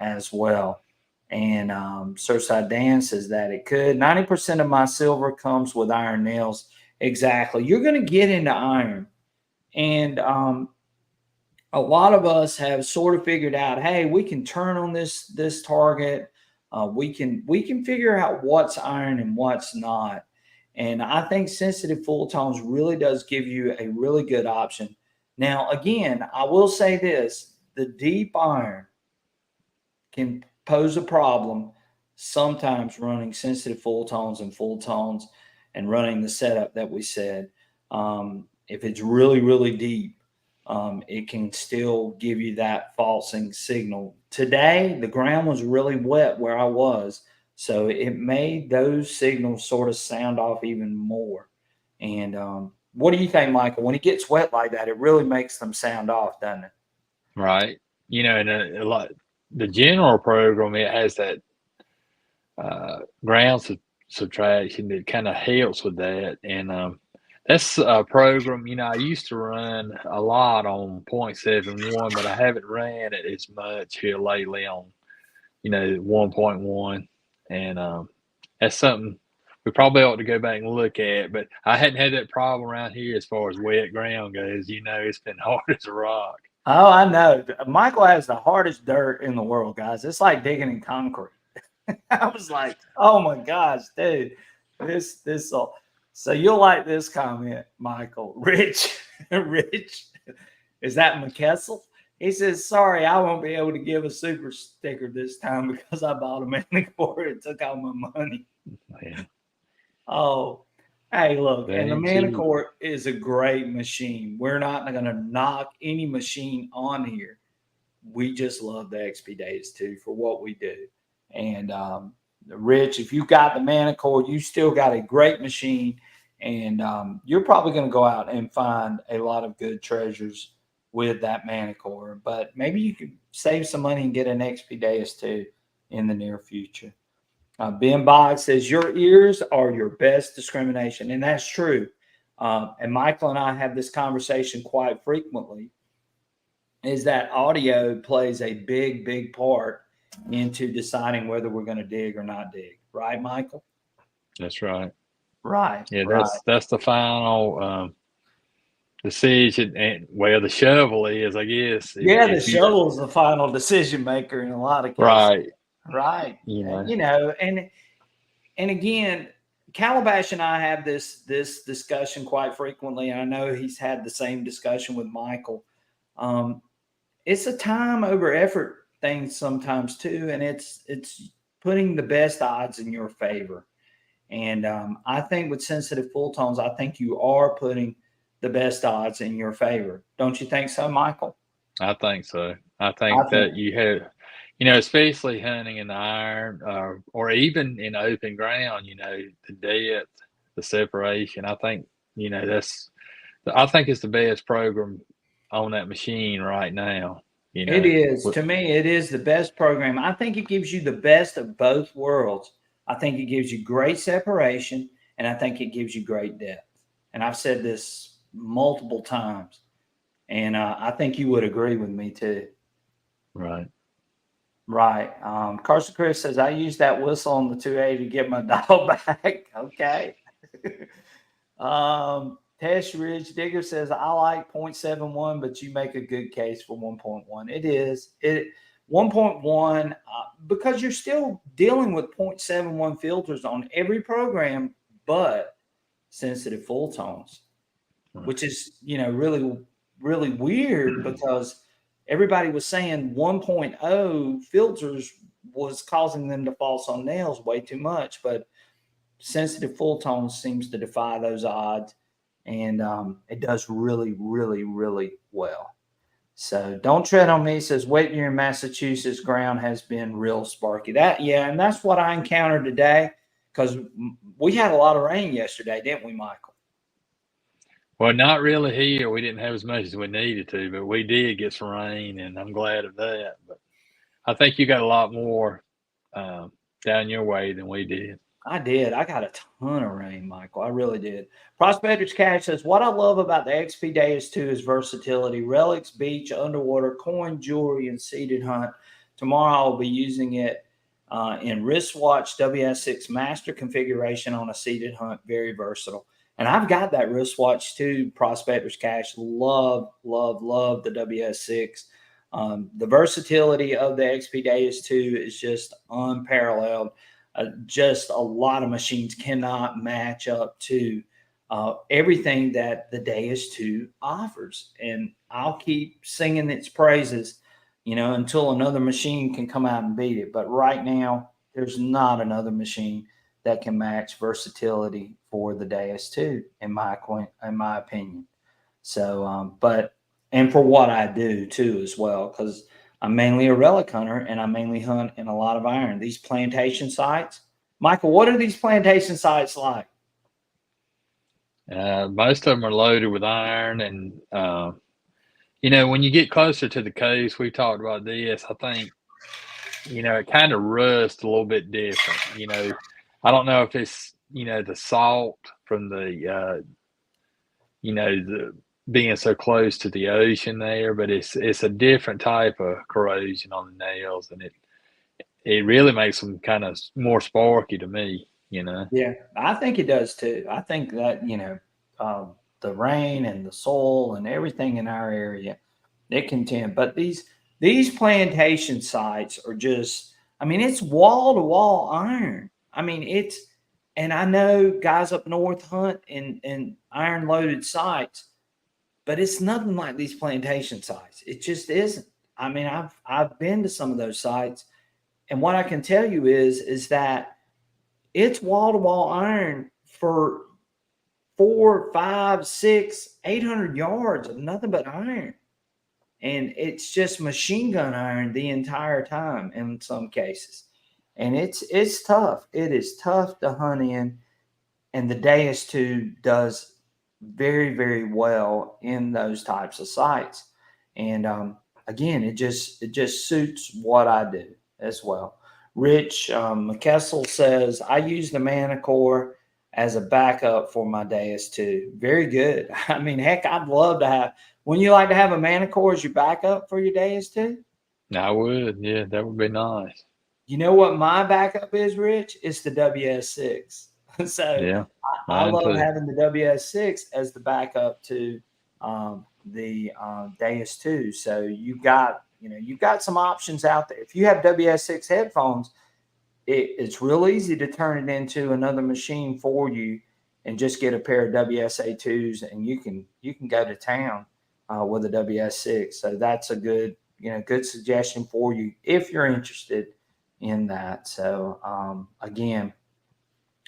S1: as well. And Surfside Dan says that it could. 90% of my silver comes with iron nails. Exactly. You're going to get into iron. And a lot of us have sort of figured out, hey, we can turn on this target. We can figure out what's iron and what's not. And I think sensitive full tones really does give you a really good option. Now, again, I will say this. The deep iron can pose a problem sometimes running sensitive full tones and running the setup that we said. If it's really, really deep, it can still give you that falsing signal. Today, the ground was really wet where I was, so it made those signals sort of sound off even more. And what do you think, Michael? When it gets wet like that, it really makes them sound off, doesn't it?
S2: Right. And a lot, the general program, it has that ground subtraction that kind of helps with that. And that's a program, I used to run a lot on 0.71, but I haven't ran it as much here lately on, 1.1. And that's something we probably ought to go back and look at. But I hadn't had that problem around here as far as wet ground goes. It's been hard as a rock.
S1: Oh, I know. Michael has the hardest dirt in the world, guys. It's like digging in concrete. I was like, oh my gosh, dude, this. So you'll like this comment, Michael. Rich, is that McKessel? He says, sorry, I won't be able to give a super sticker this time because I bought a Manicore and took all my money.
S2: Man.
S1: Oh, hey, look, and the
S2: Thank you.
S1: Manicore is a great machine. We're not going to knock any machine on here. We just love the XP Days too for what we do. And Rich, if you got the Manicore, you still got a great machine, and you're probably going to go out and find a lot of good treasures with that Manicore. But maybe you could save some money and get an XP Days too in the near future. Ben Boggs says your ears are your best discrimination, and that's true. And Michael and I have this conversation quite frequently. Is that audio plays a big, big part into deciding whether we're going to dig or not dig, right, Michael?
S2: That's right.
S1: Right.
S2: Yeah,
S1: Right.
S2: that's the final decision. And the shovel is, I guess,
S1: Yeah, the
S2: if you
S1: shovel is the final decision maker in a lot of cases.
S2: right,
S1: Right. And again, Calabash and I have this discussion quite frequently. I know he's had the same discussion with Michael. It's a time over effort thing sometimes too, and it's putting the best odds in your favor. And I think with sensitive full tones, I think you are putting the best odds in your favor. Don't you think so, Michael?
S2: I think so. I think that you have, especially hunting in the iron, or even in open ground, the depth, the separation. I think, I think it's the best program on that machine right now.
S1: It is. To me, it is the best program. I think it gives you the best of both worlds. I think it gives you great separation, and I think it gives you great depth. And I've said this multiple times, and I think you would agree with me too.
S2: Right.
S1: Right. Carson Chris says, I use that whistle on the 280 to get my dial back. Okay. Tesh Ridge Digger says, I like 0.71, but you make a good case for 1.1. It is. 1.1, because you're still dealing with 0.71 filters on every program, but sensitive full tones, which is, really, really weird because everybody was saying 1.0 filters was causing them to false on nails way too much, but sensitive full tones seems to defy those odds. And it does really, really, really well. So don't tread on me. Says Whitney in Massachusetts ground has been real sparky. And that's what I encountered today because we had a lot of rain yesterday, didn't we, Michael?
S2: Well, not really here. We didn't have as much as we needed to, but we did get some rain, and I'm glad of that. But I think you got a lot more down your way than we did.
S1: I did. I got a ton of rain, Michael. I really did. Prospector's Cash says, what I love about the XP Days 2 is versatility. Relics, beach, underwater, coin, jewelry, and seated hunt. Tomorrow I'll be using it in wristwatch WS6 master configuration on a seated hunt. Very versatile. And I've got that wristwatch too, Prospector's Cash. Love, love, love the WS6. The versatility of the XP Days 2 is just unparalleled. Just a lot of machines cannot match up to everything that the Deus 2 offers. And I'll keep singing its praises until another machine can come out and beat it. But right now, there's not another machine that can match versatility for the Deus 2, in my opinion. So, and for what I do too as well, because I'm mainly a relic hunter and I mainly hunt in a lot of iron. These plantation sites, Michael, what are these plantation sites like?
S2: Most of them are loaded with iron, and when you get closer to the coast, we talked about this. I think it kind of rusts a little bit different. I don't know if it's the salt from the the being so close to the ocean there, but it's a different type of corrosion on the nails, and it really makes them kind of more sparky to me.
S1: Yeah, I think it does too. I think that, the rain and the soil and everything in our area, it can tend. But these plantation sites are just, I mean, it's wall to wall iron. I mean, and I know guys up north hunt in iron loaded sites, but it's nothing like these plantation sites. It just isn't. I mean, I've been to some of those sites, and what I can tell you is that it's wall to wall iron for 4, 5, 6, 800 yards of nothing but iron. And it's just machine gun iron the entire time in some cases. And it's tough. It is tough to hunt in. And the Deus 2 does very, very well in those types of sites. And again, it just suits what I do as well. Rich McKessel says, I use the Manicore as a backup for my Deus 2. Very good. I mean, heck, I'd love to have. Wouldn't you like to have a Manicore as your backup for your Deus 2?
S2: I would. Yeah, that would be nice.
S1: You know what my backup is, Rich? It's the WS6. So
S2: Yeah,
S1: I
S2: mine
S1: love
S2: too.
S1: having the WS6 as the backup to the Deus 2. So you've got some options out there. If you have WS6 headphones, it's real easy to turn it into another machine for you and just get a pair of WSA2s, and you can go to town with a WS6. So that's a good suggestion for you if you're interested in that. So again,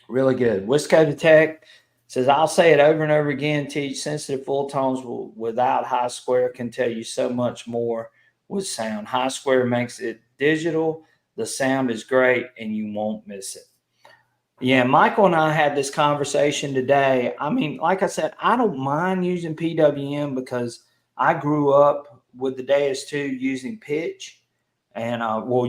S1: really good. Wisco Tech says, I'll say it over and over again, Teach, sensitive full tones without high square can tell you so much more with sound. High square makes it digital. The sound is great and you won't miss it. Yeah, Michael and I had this conversation today. I mean, like I said, I don't mind using PWM because I grew up with the Deus 2 using pitch and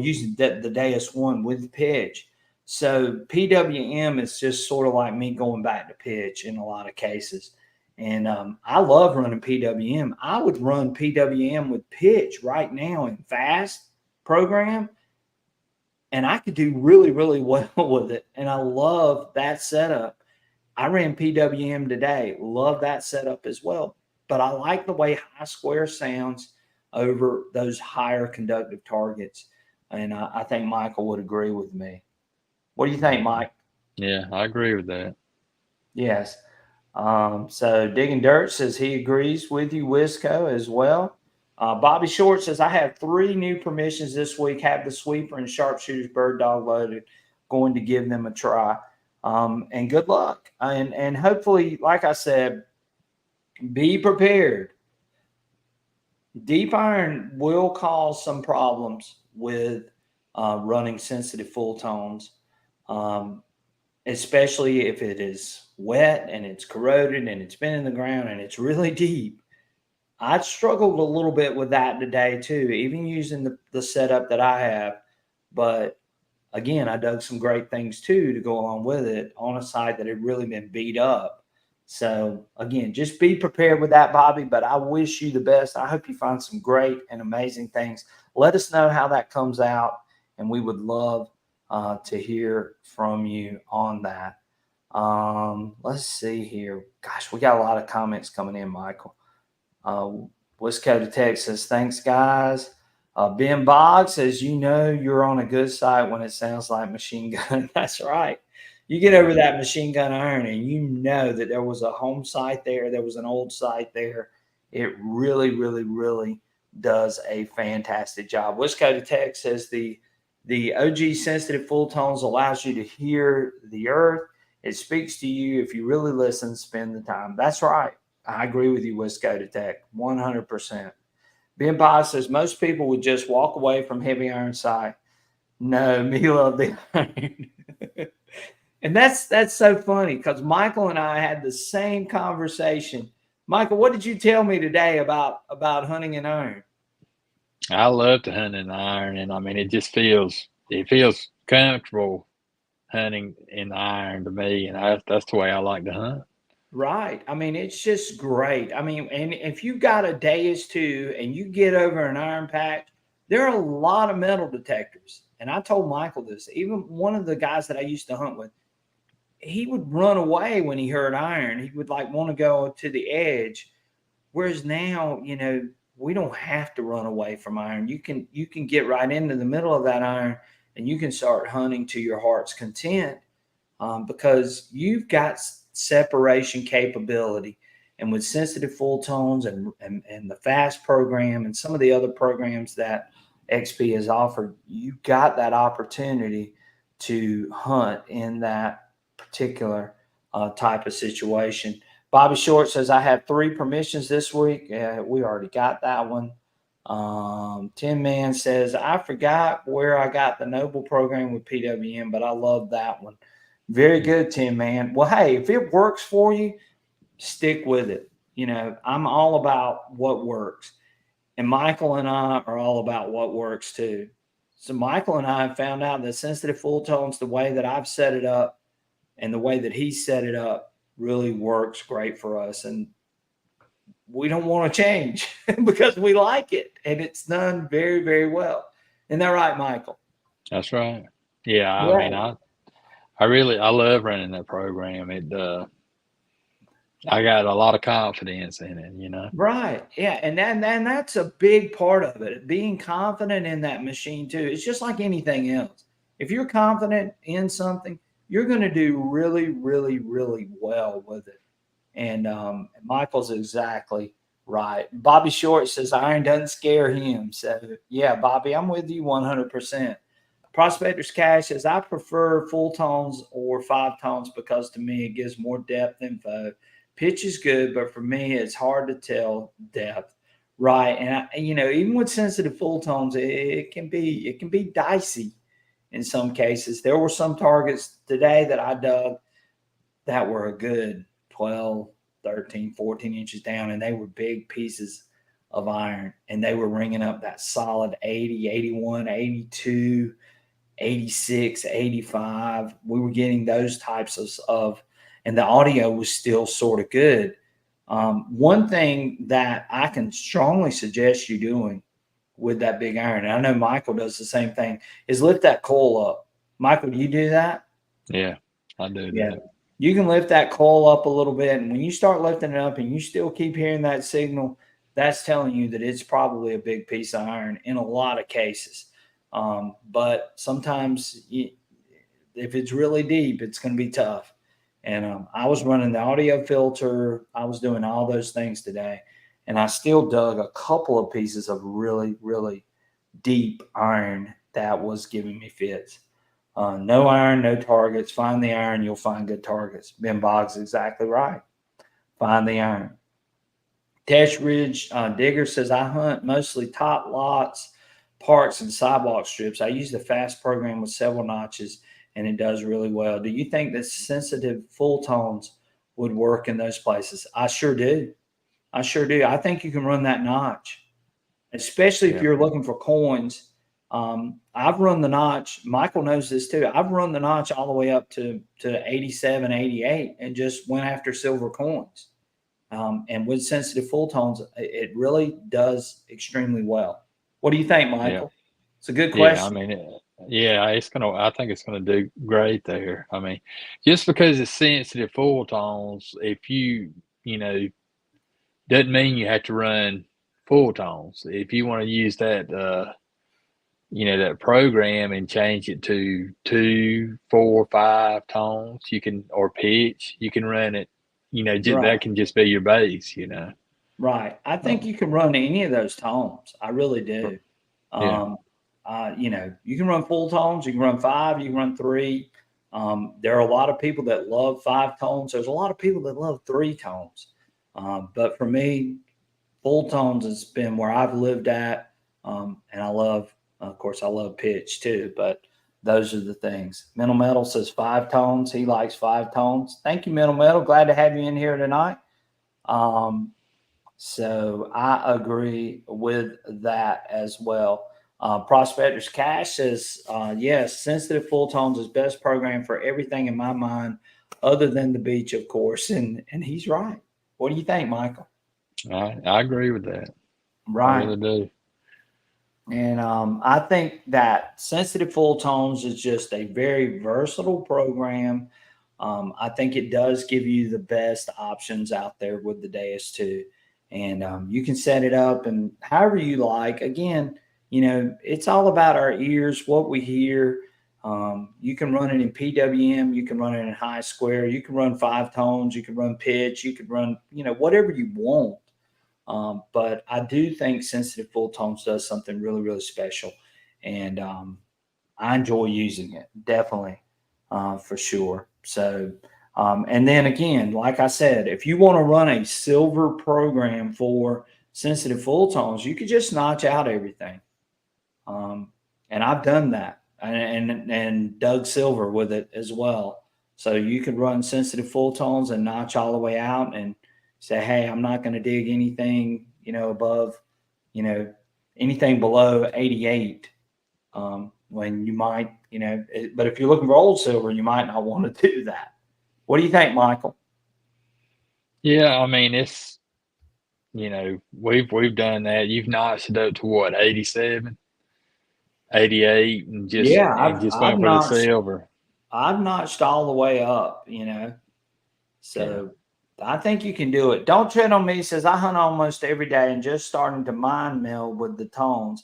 S1: using the Deus 1 with pitch. So PWM is just sort of like me going back to pitch in a lot of cases. And I love running PWM. I would run PWM with pitch right now in fast program, and I could do really, really well with it. And I love that setup. I ran PWM today. Love that setup as well. But I like the way high square sounds over those higher conductive targets. And I think Michael would agree with me. What do you think, Mike?
S2: Yeah, I agree with that.
S1: Yes. So Digging Dirt says he agrees with you, Wisco, as well. Bobby Short says, I have 3 new permissions this week. Have the sweeper and sharpshooter's bird dog loaded. Going to give them a try. And good luck. And hopefully, like I said, be prepared. Deep iron will cause some problems with running sensitive full tones, especially if it is wet and it's corroded and it's been in the ground and it's really deep. I struggled a little bit with that today too, even using the setup that I have. But again, I dug some great things too to go along with it on a site that had really been beat up. So again, just be prepared with that, Bobby. But I wish you the best. I hope you find some great and amazing things. Let us know how that comes out, and we would love to hear from you on that. Let's see here. Gosh, we got a lot of comments coming in, Michael. West Coast Texas, thanks, guys. Ben Boggs says, you're on a good site when it sounds like machine gun. That's right. You get over that machine gun iron and you know that there was a home site there. There was an old site there. It really, really, really does a fantastic job. Wisco Tech says the OG sensitive full tones allows you to hear the earth. It speaks to you. If you really listen, spend the time. That's right. I agree with you, Wisco Tech, 100%. Ben Boss says most people would just walk away from heavy iron sight. No, me love the iron. And that's so funny because Michael and I had the same conversation. Michael, what did you tell me today about hunting an iron?
S2: I love to hunt in the iron, and I mean, it feels comfortable hunting in the iron to me, and that's the way I like to hunt.
S1: Right. I mean, it's just great. I mean, and if you got a day as two and you get over an iron patch, there are a lot of metal detectors. And I told Michael this, even one of the guys that I used to hunt with, he would run away when he heard iron. He would like want to go to the edge. Whereas now, we don't have to run away from iron. You can get right into the middle of that iron and you can start hunting to your heart's content, because you've got separation capability. And with sensitive full tones and the fast program and some of the other programs that XP has offered, you've got that opportunity to hunt in that particular type of situation. Bobby Short says, I have 3 permissions this week. We already got that one. Tin Man says, I forgot where I got the Noble program with PWM, but I love that one. Very good, Tin Man. Well, hey, if it works for you, stick with it. I'm all about what works. And Michael and I are all about what works too. So Michael and I have found out that sensitive full tones, the way that I've set it up and the way that he set it up, really works great for us. And we don't want to change because we like it and it's done very, very well. Isn't that right, Michael?
S2: That's right. Yeah, I
S1: Yeah.
S2: mean, I love running that program. I got a lot of confidence in it.
S1: Right. Yeah. And that's a big part of it. Being confident in that machine too. It's just like anything else. If you're confident in something, you're going to do really, really, really well with it. And Michael's exactly right. Bobby Short says iron doesn't scare him. So yeah, Bobby, I'm with you 100%. Prospector's Cash says I prefer full tones or 5 tones because to me it gives more depth info. Pitch is good, but for me it's hard to tell depth. Right, and even with sensitive full tones, it can be dicey in some cases. There were some targets today that I dug that were a good 12, 13, 14 inches down, and they were big pieces of iron, and they were ringing up that solid 80, 81, 82, 86, 85. We were getting those types of and the audio was still sort of good. One thing that I can strongly suggest you doing with that big iron, and I know Michael does the same thing, is lift that coil up. Michael, do you do that?
S2: Yeah, I do
S1: Yeah.
S2: that.
S1: You can lift that coil up a little bit. And when you start lifting it up and you still keep hearing that signal, that's telling you that it's probably a big piece of iron in a lot of cases. But sometimes if it's really deep, it's going to be tough. And I was running the audio filter. I was doing all those things today. And I still dug a couple of pieces of really, really deep iron that was giving me fits. No iron, no targets. Find the iron, you'll find good targets. Ben Boggs is exactly right. Find the iron. Tesh Ridge Digger says, I hunt mostly top lots, parks, and sidewalk strips. I use the fast program with several notches, and it does really well. Do you think that sensitive full tones would work in those places? I sure do. I sure do. I think you can run that notch, especially if
S2: Yeah.
S1: you're looking for coins. I've run the notch. Michael knows this too. I've run the notch all the way up to 87, 88 and just went after silver coins. And with sensitive full tones, it really does extremely well. What do you think,
S2: Yeah.
S1: Michael? It's a good
S2: Yeah. I
S1: question.
S2: mean, yeah, I think it's gonna do great there. I mean, just because it's sensitive full tones, if you know, doesn't mean you have to run full tones. If you want to use that program and change it to 2, 4, 5 tones, you can, or pitch, you can run it,
S1: Right.
S2: that can just be your base.
S1: Right. I think you can run any of those tones. I really do.
S2: Yeah.
S1: Um, you can run full tones, you can run five, you can run three. There are a lot of people that love five tones. There's a lot of people that love three tones. But for me, full tones has been where I've lived at. And I love, of course, I love pitch too, but those are the things. Mental Metal says five tones. He likes five tones. Thank you, Mental Metal. Glad to have you in here tonight. Um, so I agree with that as well. Prospectors Cash says, yes, sensitive full tones is best program for everything in my mind, other than the beach, of course. And he's right. What do you think, Michael?
S2: I agree with that. I
S1: Right.
S2: really do.
S1: And I think that sensitive full tones is just a very versatile program. I think it does give you the best options out there with the Deus too. And you can set it up and however you like. Again, it's all about our ears, what we hear. You can run it in PWM, you can run it in high square, you can run five tones, you can run pitch, you can run, whatever you want. But I do think sensitive full tones does something really, really special. And I enjoy using it, definitely, for sure. So, and then again, like I said, if you want to run a silver program for sensitive full tones, you could just notch out everything. Um, and I've done that, and Doug Silver with it as well. So you could run sensitive full tones and notch all the way out, and say, hey, I'm not going to dig anything, above, you know, anything below 88. When you might, but if you're looking for old silver, you might not want to do that. What do you think, Michael?
S2: Yeah, I mean, we've done that. You've notched it up to what, 87, 88, and just
S1: Yeah,
S2: and
S1: I've
S2: just
S1: I've
S2: went for the
S1: notched
S2: silver.
S1: I've notched all the way up.
S2: Yeah.
S1: So I think you can do it. Don't tread on me says I hunt almost every day and just starting to mind meld with the tones.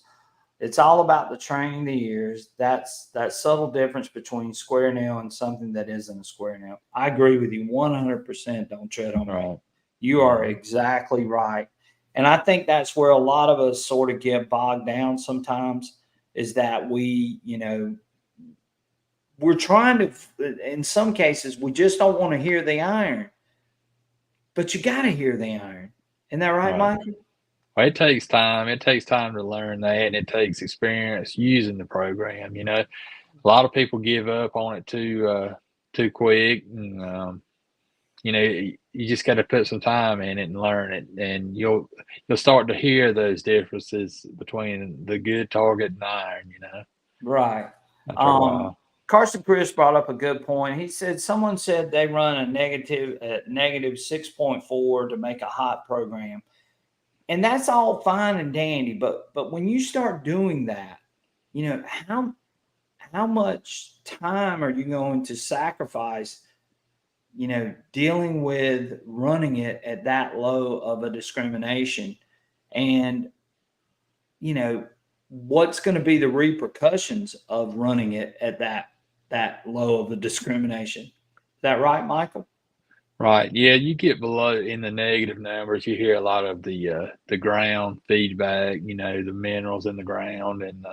S1: It's all about the training the ears. That's that subtle difference between square nail and something that isn't a square nail. I agree with you 100%. Don't tread on me.
S2: Right.
S1: You are
S2: Hmm.
S1: exactly right. And I think that's where a lot of us sort of get bogged down sometimes is that we're trying to, in some cases, we just don't want to hear the iron, but you got to hear the iron. Isn't that right,
S2: Right.
S1: Mikey?
S2: Well, it takes time. It takes time to learn that, and it takes experience using the program. A lot of people give up on it too quick, and you just got to put some time in it and learn it, and you'll start to hear those differences between the good target and iron.
S1: Right.
S2: After a
S1: Um,
S2: while.
S1: Carson Chris brought up a good point. He said someone said they run a negative at negative 6.4 to make a hot program. And that's all fine and dandy, but when you start doing that, how much time are you going to sacrifice, dealing with running it at that low of a discrimination? And you know, what's going to be the repercussions of running it at that low of a discrimination? Is that right, Michael?
S2: Right. Yeah, you get below in the negative numbers, you hear a lot of the ground feedback, the minerals in the ground, and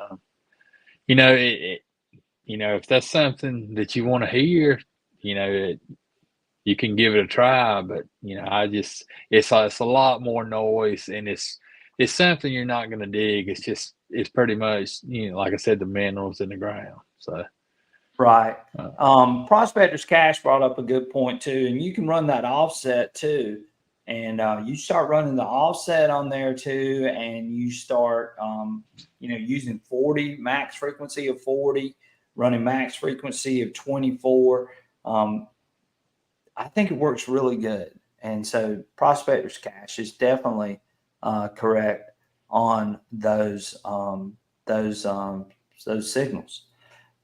S2: if that's something that you want to hear, you can give it a try. But I just it's a lot more noise, and it's something you're not going to dig. It's pretty much like I said, the minerals in the ground. So
S1: Right.
S2: uh,
S1: Prospectors Cash brought up a good point too, and you can run that offset too. And you start running the offset on there too, and you start, using 40 max frequency of 40, running max frequency of 24. Um, I think it works really good. And so Prospectors Cash is definitely correct on those um, those signals.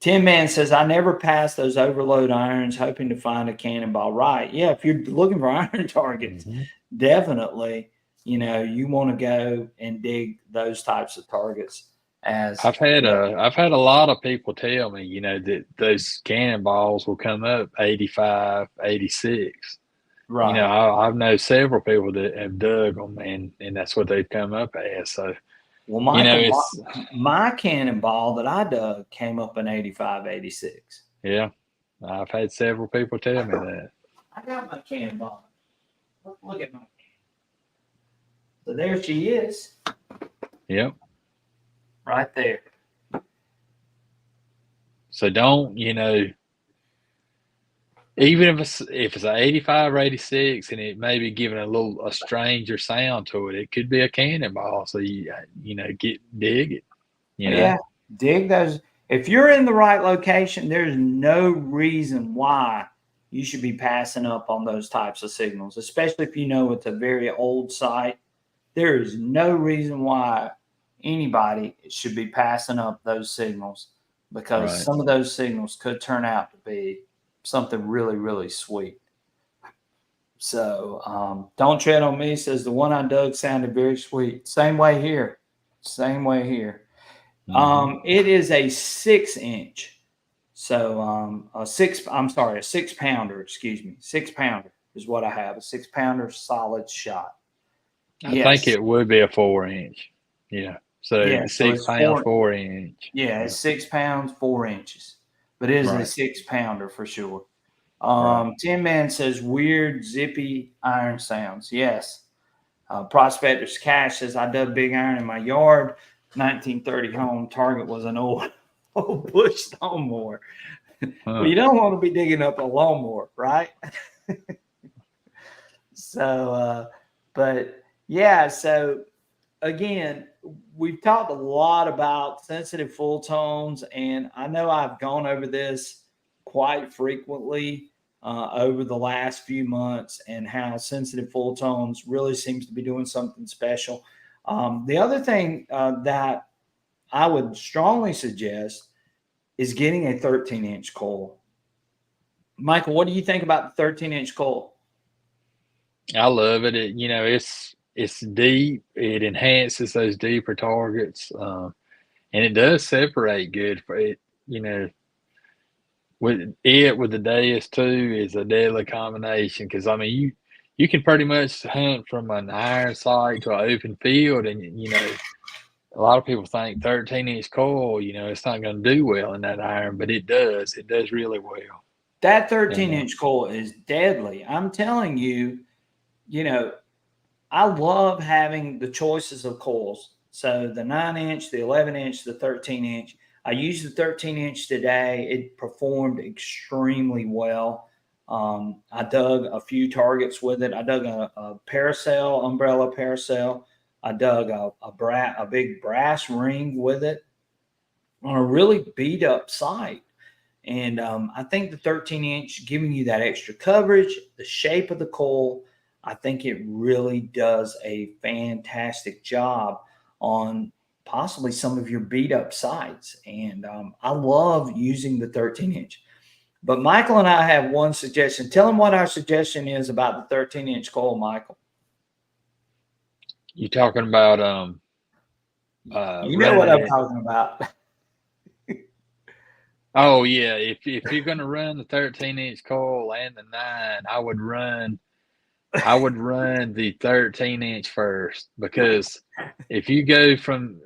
S1: Tin Man says, I never pass those overload irons hoping to find a cannonball. Right. Yeah. If you're looking for iron targets,
S2: mhm.
S1: definitely, you want to go and dig those types of targets as well.
S2: I've had a lot of people tell me, that those cannonballs will come up 85, 86. You know,
S1: Right.
S2: I've known several people that have dug them, and that's what they've come up as. So,
S1: Well,
S2: you know,
S1: Michael,
S2: it's
S1: my cannonball that I dug came up in 85, 86.
S2: yeah. I've had several people tell me that.
S1: I got my cannonball. Look at my. So there she is,
S2: Yep.
S1: right there.
S2: So don't, you know, even if it's an 85 or 86 and it may be giving a stranger sound to it, it could be a cannonball. So you know, dig it, you know.
S1: Yeah, dig those. If you're in the right location, there's no reason why you should be passing up on those types of signals, especially if you know it's a very old site. There is no reason why anybody should be passing up those signals because
S2: Right.
S1: some of those signals could turn out to be something really, really sweet. So don't tread on me says the one I dug sounded very sweet. Same way here. Same way here.
S2: Hmm.
S1: It is a 6 inch. So a 6 pounder, excuse me. 6 pounder is what I have. A 6 pounder solid shot.
S2: I think
S1: Yes.
S2: it would be a 4 inch. Yeah. So
S1: Yeah. So
S2: six
S1: it's
S2: pounds,
S1: four.
S2: 4 inch.
S1: Yeah,
S2: Yeah.
S1: it's 6 pounds, 4 inches. But it is a
S2: Right.
S1: 6 pounder for sure.
S2: Right.
S1: Tin Man says weird zippy iron sounds. Yes. Prospector's Cash says I dug big iron in my yard. 1930 home. Target was an old old bush lawnmower. Well,
S2: Huh.
S1: you don't want to be digging up a lawnmower, right? So, but yeah. So again, we've talked a lot about sensitive full tones, and I know I've gone over this quite frequently over the last few months, and how sensitive full tones really seems to be doing something special. The other thing that I would strongly suggest is getting a 13-inch coil. Michael, what do you think about the 13-inch coil?
S2: I love it. You know, it's deep. It enhances those deeper targets, and it does separate good for it. You know, with the Deus too is a deadly combination because I mean you can pretty much hunt from an iron sight to an open field, and you know a lot of people think 13-inch coil, you know, it's not going to do well in that iron, but it does. It does really well.
S1: That
S2: And
S1: 13-inch coil is deadly. I'm telling you, you know, I love having the choices of coils. So the 9-inch, the 11-inch, the 13-inch. I used the 13-inch today. It performed extremely well. I dug a few targets with it. I dug a parasail, umbrella parasail. I dug a big brass ring with it on a really beat up site. And I think the 13-inch giving you that extra coverage, the shape of the coil, I think it really does a fantastic job on possibly some of your beat up sites. And I love using the 13-inch. But Michael and I have one suggestion. Tell them what our suggestion is about the 13-inch coil, Michael.
S2: you talking about
S1: You know what
S2: running
S1: I'm
S2: it.
S1: talking about.
S2: Oh yeah, if you're going to run the 13-inch coil and the 9, I would run the 13-inch first because if you go from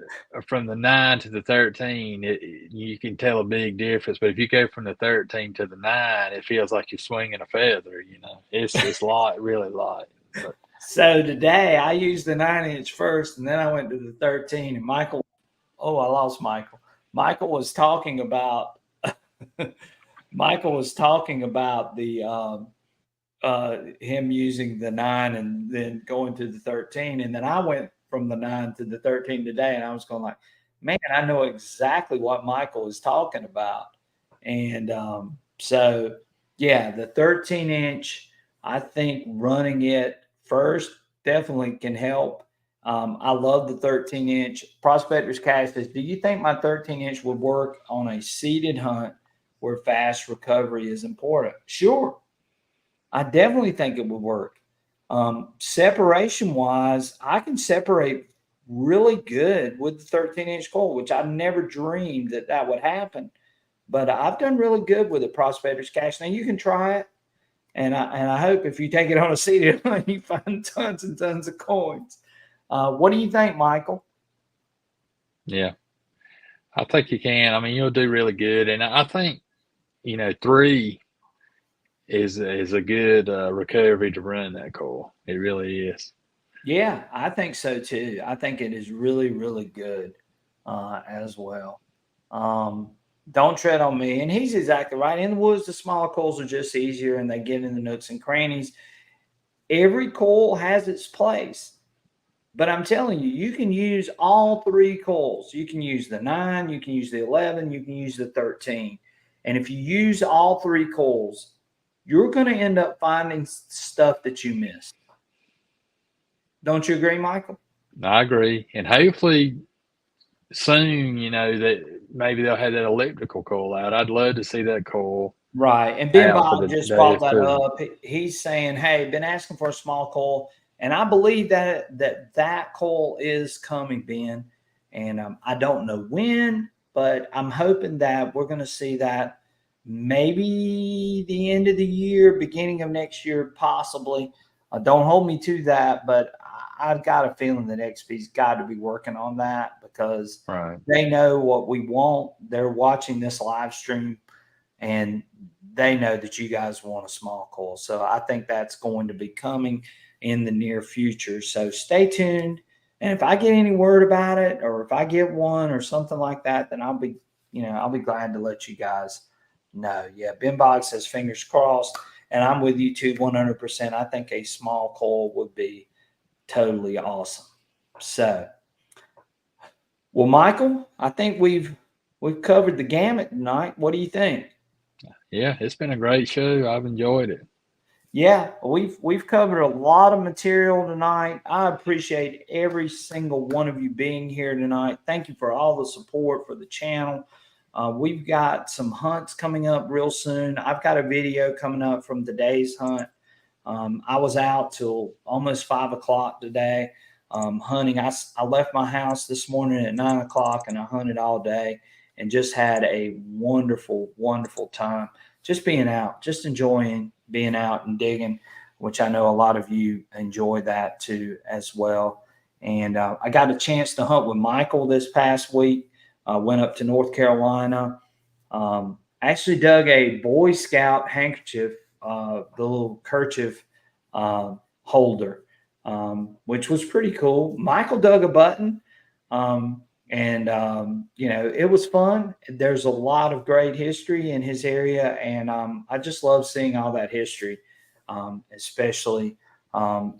S2: the 9 to the 13, you can tell a big difference. But if you go from the 13 to the 9, it feels like you're swinging a feather. You know, it's light, really light. But
S1: So today I used the 9-inch first, and then I went to the 13. And Michael, oh, I lost Michael. Michael was talking about Michael was talking about the him using the 9 and then going to the 13, and then I went from the 9 to the 13 today, and I was going like, man, I know exactly what Michael is talking about, and so yeah, the 13-inch, I think running it first definitely can help. I love the 13-inch. Prospector's Cash says, do you think my 13-inch would work on a seated hunt where fast recovery is important? Sure. I definitely think it would work. Separation wise, I can separate really good with the 13-inch coil, which I never dreamed that that would happen. But I've done really good with the Prospector's Cash. Now you can try it. And I hope if you take it on a seated hunt, you find tons and tons of coins. What do you think, Michael?
S2: Yeah, I think you can. I mean, you'll do really good, and I think 3 is a good recovery to run that coil. It really is.
S1: Yeah, I think so too. I think it is really, really good as well. Um, don't tread on me. And he's exactly right. In the woods, the smaller coils are just easier and they get in the nooks and crannies. Every coil has its place. But I'm telling you, you can use all 3 coils. You can use the 9, you can use the 11, you can use the 13. And if you use all 3 coils, you're going to end up finding stuff that you missed. Don't you agree, Michael?
S2: I agree, and hopefully soon, that maybe they'll have that elliptical coil out. I'd love to see that coil
S1: Right. And Ben
S2: out for
S1: Bob
S2: the
S1: just
S2: day
S1: brought
S2: of
S1: that
S2: tournament.
S1: up. He's saying, hey, been asking for a small coil. And I believe that coil is coming, Ben. And I don't know when, but I'm hoping that we're going to see that maybe the end of the year, beginning of next year, possibly. Don't hold me to that, but I've got a feeling that XP's got to be working on that because
S2: Right.
S1: they know what we want. They're watching this live stream and they know that you guys want a small coil. So I think that's going to be coming in the near future. So stay tuned. And if I get any word about it, or if I get one or something like that, then I'll be glad to let you guys know. Yeah, Ben Boggs says fingers crossed. And I'm with you too, 100%. I think a small coil would be totally awesome. So, well, Michael, I think we've covered the gamut tonight. What do you think?
S2: Yeah, it's been a great show. I've enjoyed it.
S1: Yeah, we've covered a lot of material tonight. I appreciate every single one of you being here tonight. Thank you for all the support for the channel. We've got some hunts coming up real soon. I've got a video coming up from today's hunt. I was out till almost 5 o'clock today hunting. I left my house this morning at 9 o'clock and I hunted all day and just had a wonderful, wonderful time just being out, just enjoying being out and digging, which I know a lot of you enjoy that too as well. And I got a chance to hunt with Michael this past week. Went up to North Carolina. Actually dug a Boy Scout handkerchief, the little kerchief holder, which was pretty cool. Michael dug a button. It was fun. There's a lot of great history in his area, and I just love seeing all that history, especially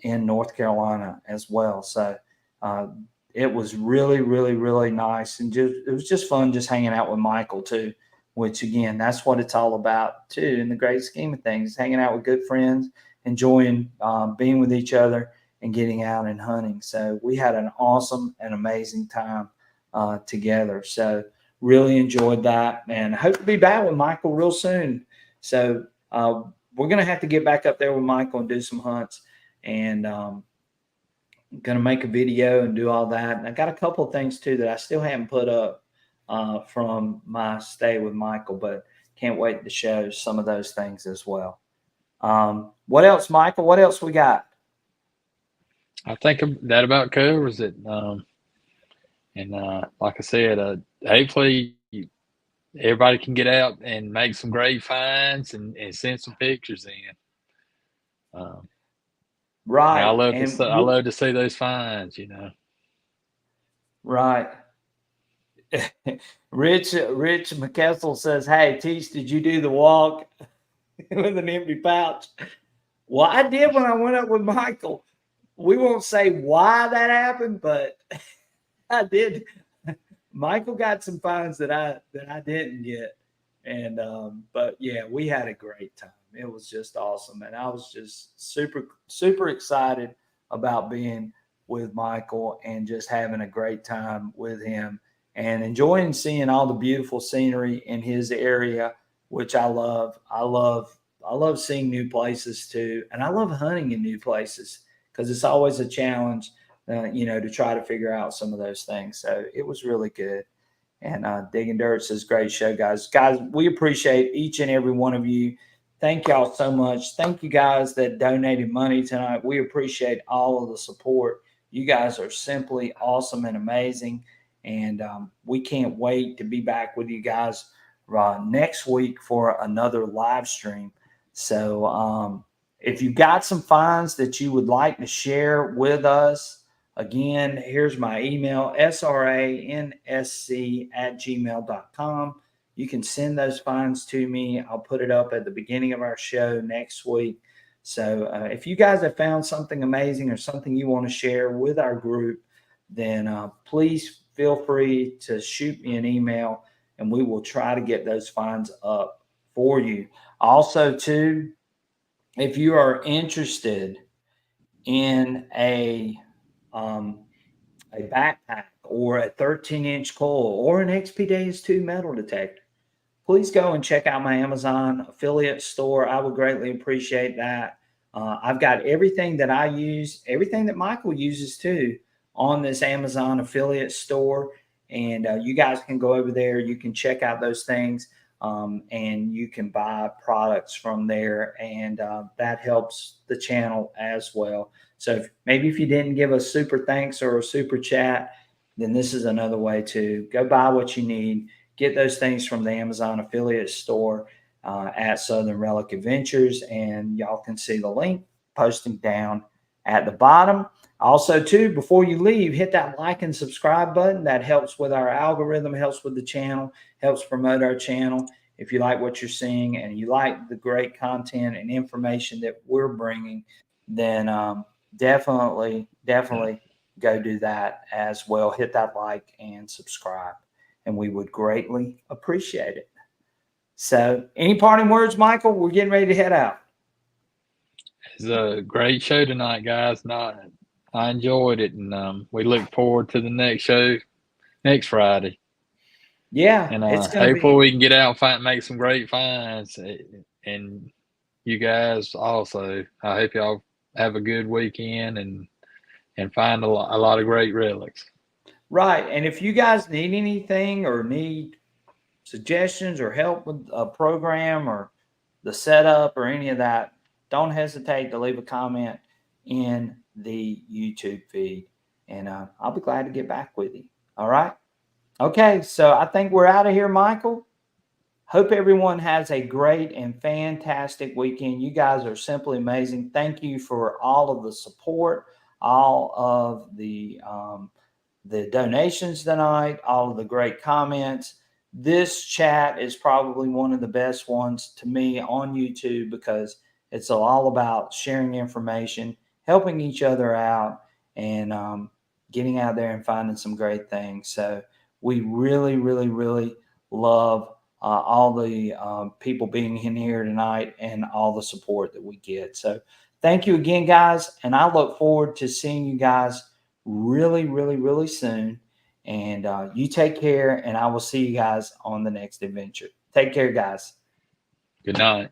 S1: in North Carolina as well. So it was really, really, really nice, and it was just fun just hanging out with Michael too. Which again, that's what it's all about too. In the great scheme of things, hanging out with good friends, enjoying being with each other, and getting out and hunting. So we had an awesome and amazing time together. So really enjoyed that and hope to be back with Michael real soon. So we're going to have to get back up there with Michael and do some hunts and going to make a video and do all that. And I got a couple of things too that I still haven't put up from my stay with Michael, but can't wait to show some of those things as well. What else, Michael? What else we got?
S2: I think that about covers it. Like I said, hopefully everybody can get out and make some great finds and send some pictures in.
S1: Right.
S2: I love to
S1: And
S2: see, I love to see those finds.
S1: right. Rich McKessel says, "Hey, Teach, did you do the walk with an empty pouch?" Well, I did when I went up with Michael. We won't say why that happened, but I did. Michael got some finds that I didn't get, and but yeah, we had a great time. It was just awesome, and I was just super excited about being with Michael and just having a great time with him and enjoying seeing all the beautiful scenery in his area, which I love. I love seeing new places too, and I love hunting in new places because it's always a challenge to try to figure out some of those things. So it was really good. And Digging Dirt says, great show, guys. Guys, we appreciate each and every one of you. thank y'all so much. Thank you guys that donated money tonight. We appreciate all of the support. You guys are simply awesome and amazing. And we can't wait to be back with you guys next week for another live stream. So if you got some finds that you would like to share with us, again, here's my email, SRAinSC@gmail.com. You can send those finds to me. I'll put it up at the beginning of our show next week. So if you guys have found something amazing or something you want to share with our group, then please feel free to shoot me an email and we will try to get those finds up for you. Also, too, if you are interested in a backpack or a 13-inch coil or an XP-2 metal detector, please go and check out my Amazon affiliate store. I would greatly appreciate that. I've got everything that I use, everything that Michael uses too, on this Amazon affiliate store. And you guys can go over there. You can check out those things and you can buy products from there. And that helps the channel as well. So maybe if you didn't give a super thanks or a super chat, then this is another way to go buy what you need. Get those things from the Amazon affiliate store at Southern Relic Adventures, and y'all can see the link posting down at the bottom. Also, too, before you leave, hit that like and subscribe button. That helps with our algorithm, helps with the channel, helps promote our channel. If you like what you're seeing and you like the great content and information that we're bringing, then definitely go do that as well. Hit that like and subscribe, and we would greatly appreciate it. So any parting words, Michael? We're getting ready to head out.
S2: It's a great show tonight, guys. I enjoyed it, and we look forward to the next show next Friday.
S1: Yeah,
S2: and
S1: it's going to
S2: hopefully
S1: be.
S2: we can get out and make some great finds. And you guys also, I hope y'all have a good weekend and find a lot of great relics.
S1: Right. And if you guys need anything or need suggestions or help with a program or the setup or any of that, don't hesitate to leave a comment in the YouTube feed. And I'll be glad to get back with you. All right. Okay. So I think we're out of here, Michael. Hope everyone has a great and fantastic weekend. You guys are simply amazing. Thank you for all of the support, all of the donations tonight, all of the great comments. This chat is probably one of the best ones to me on YouTube because it's all about sharing information, helping each other out, and getting out there and finding some great things. So we really, really, really love all the people being in here tonight and all the support that we get. So thank you again, guys. And I look forward to seeing you guys really, really, really soon. And you take care, and I will see you guys on the next adventure. Take care, guys.
S2: Good night.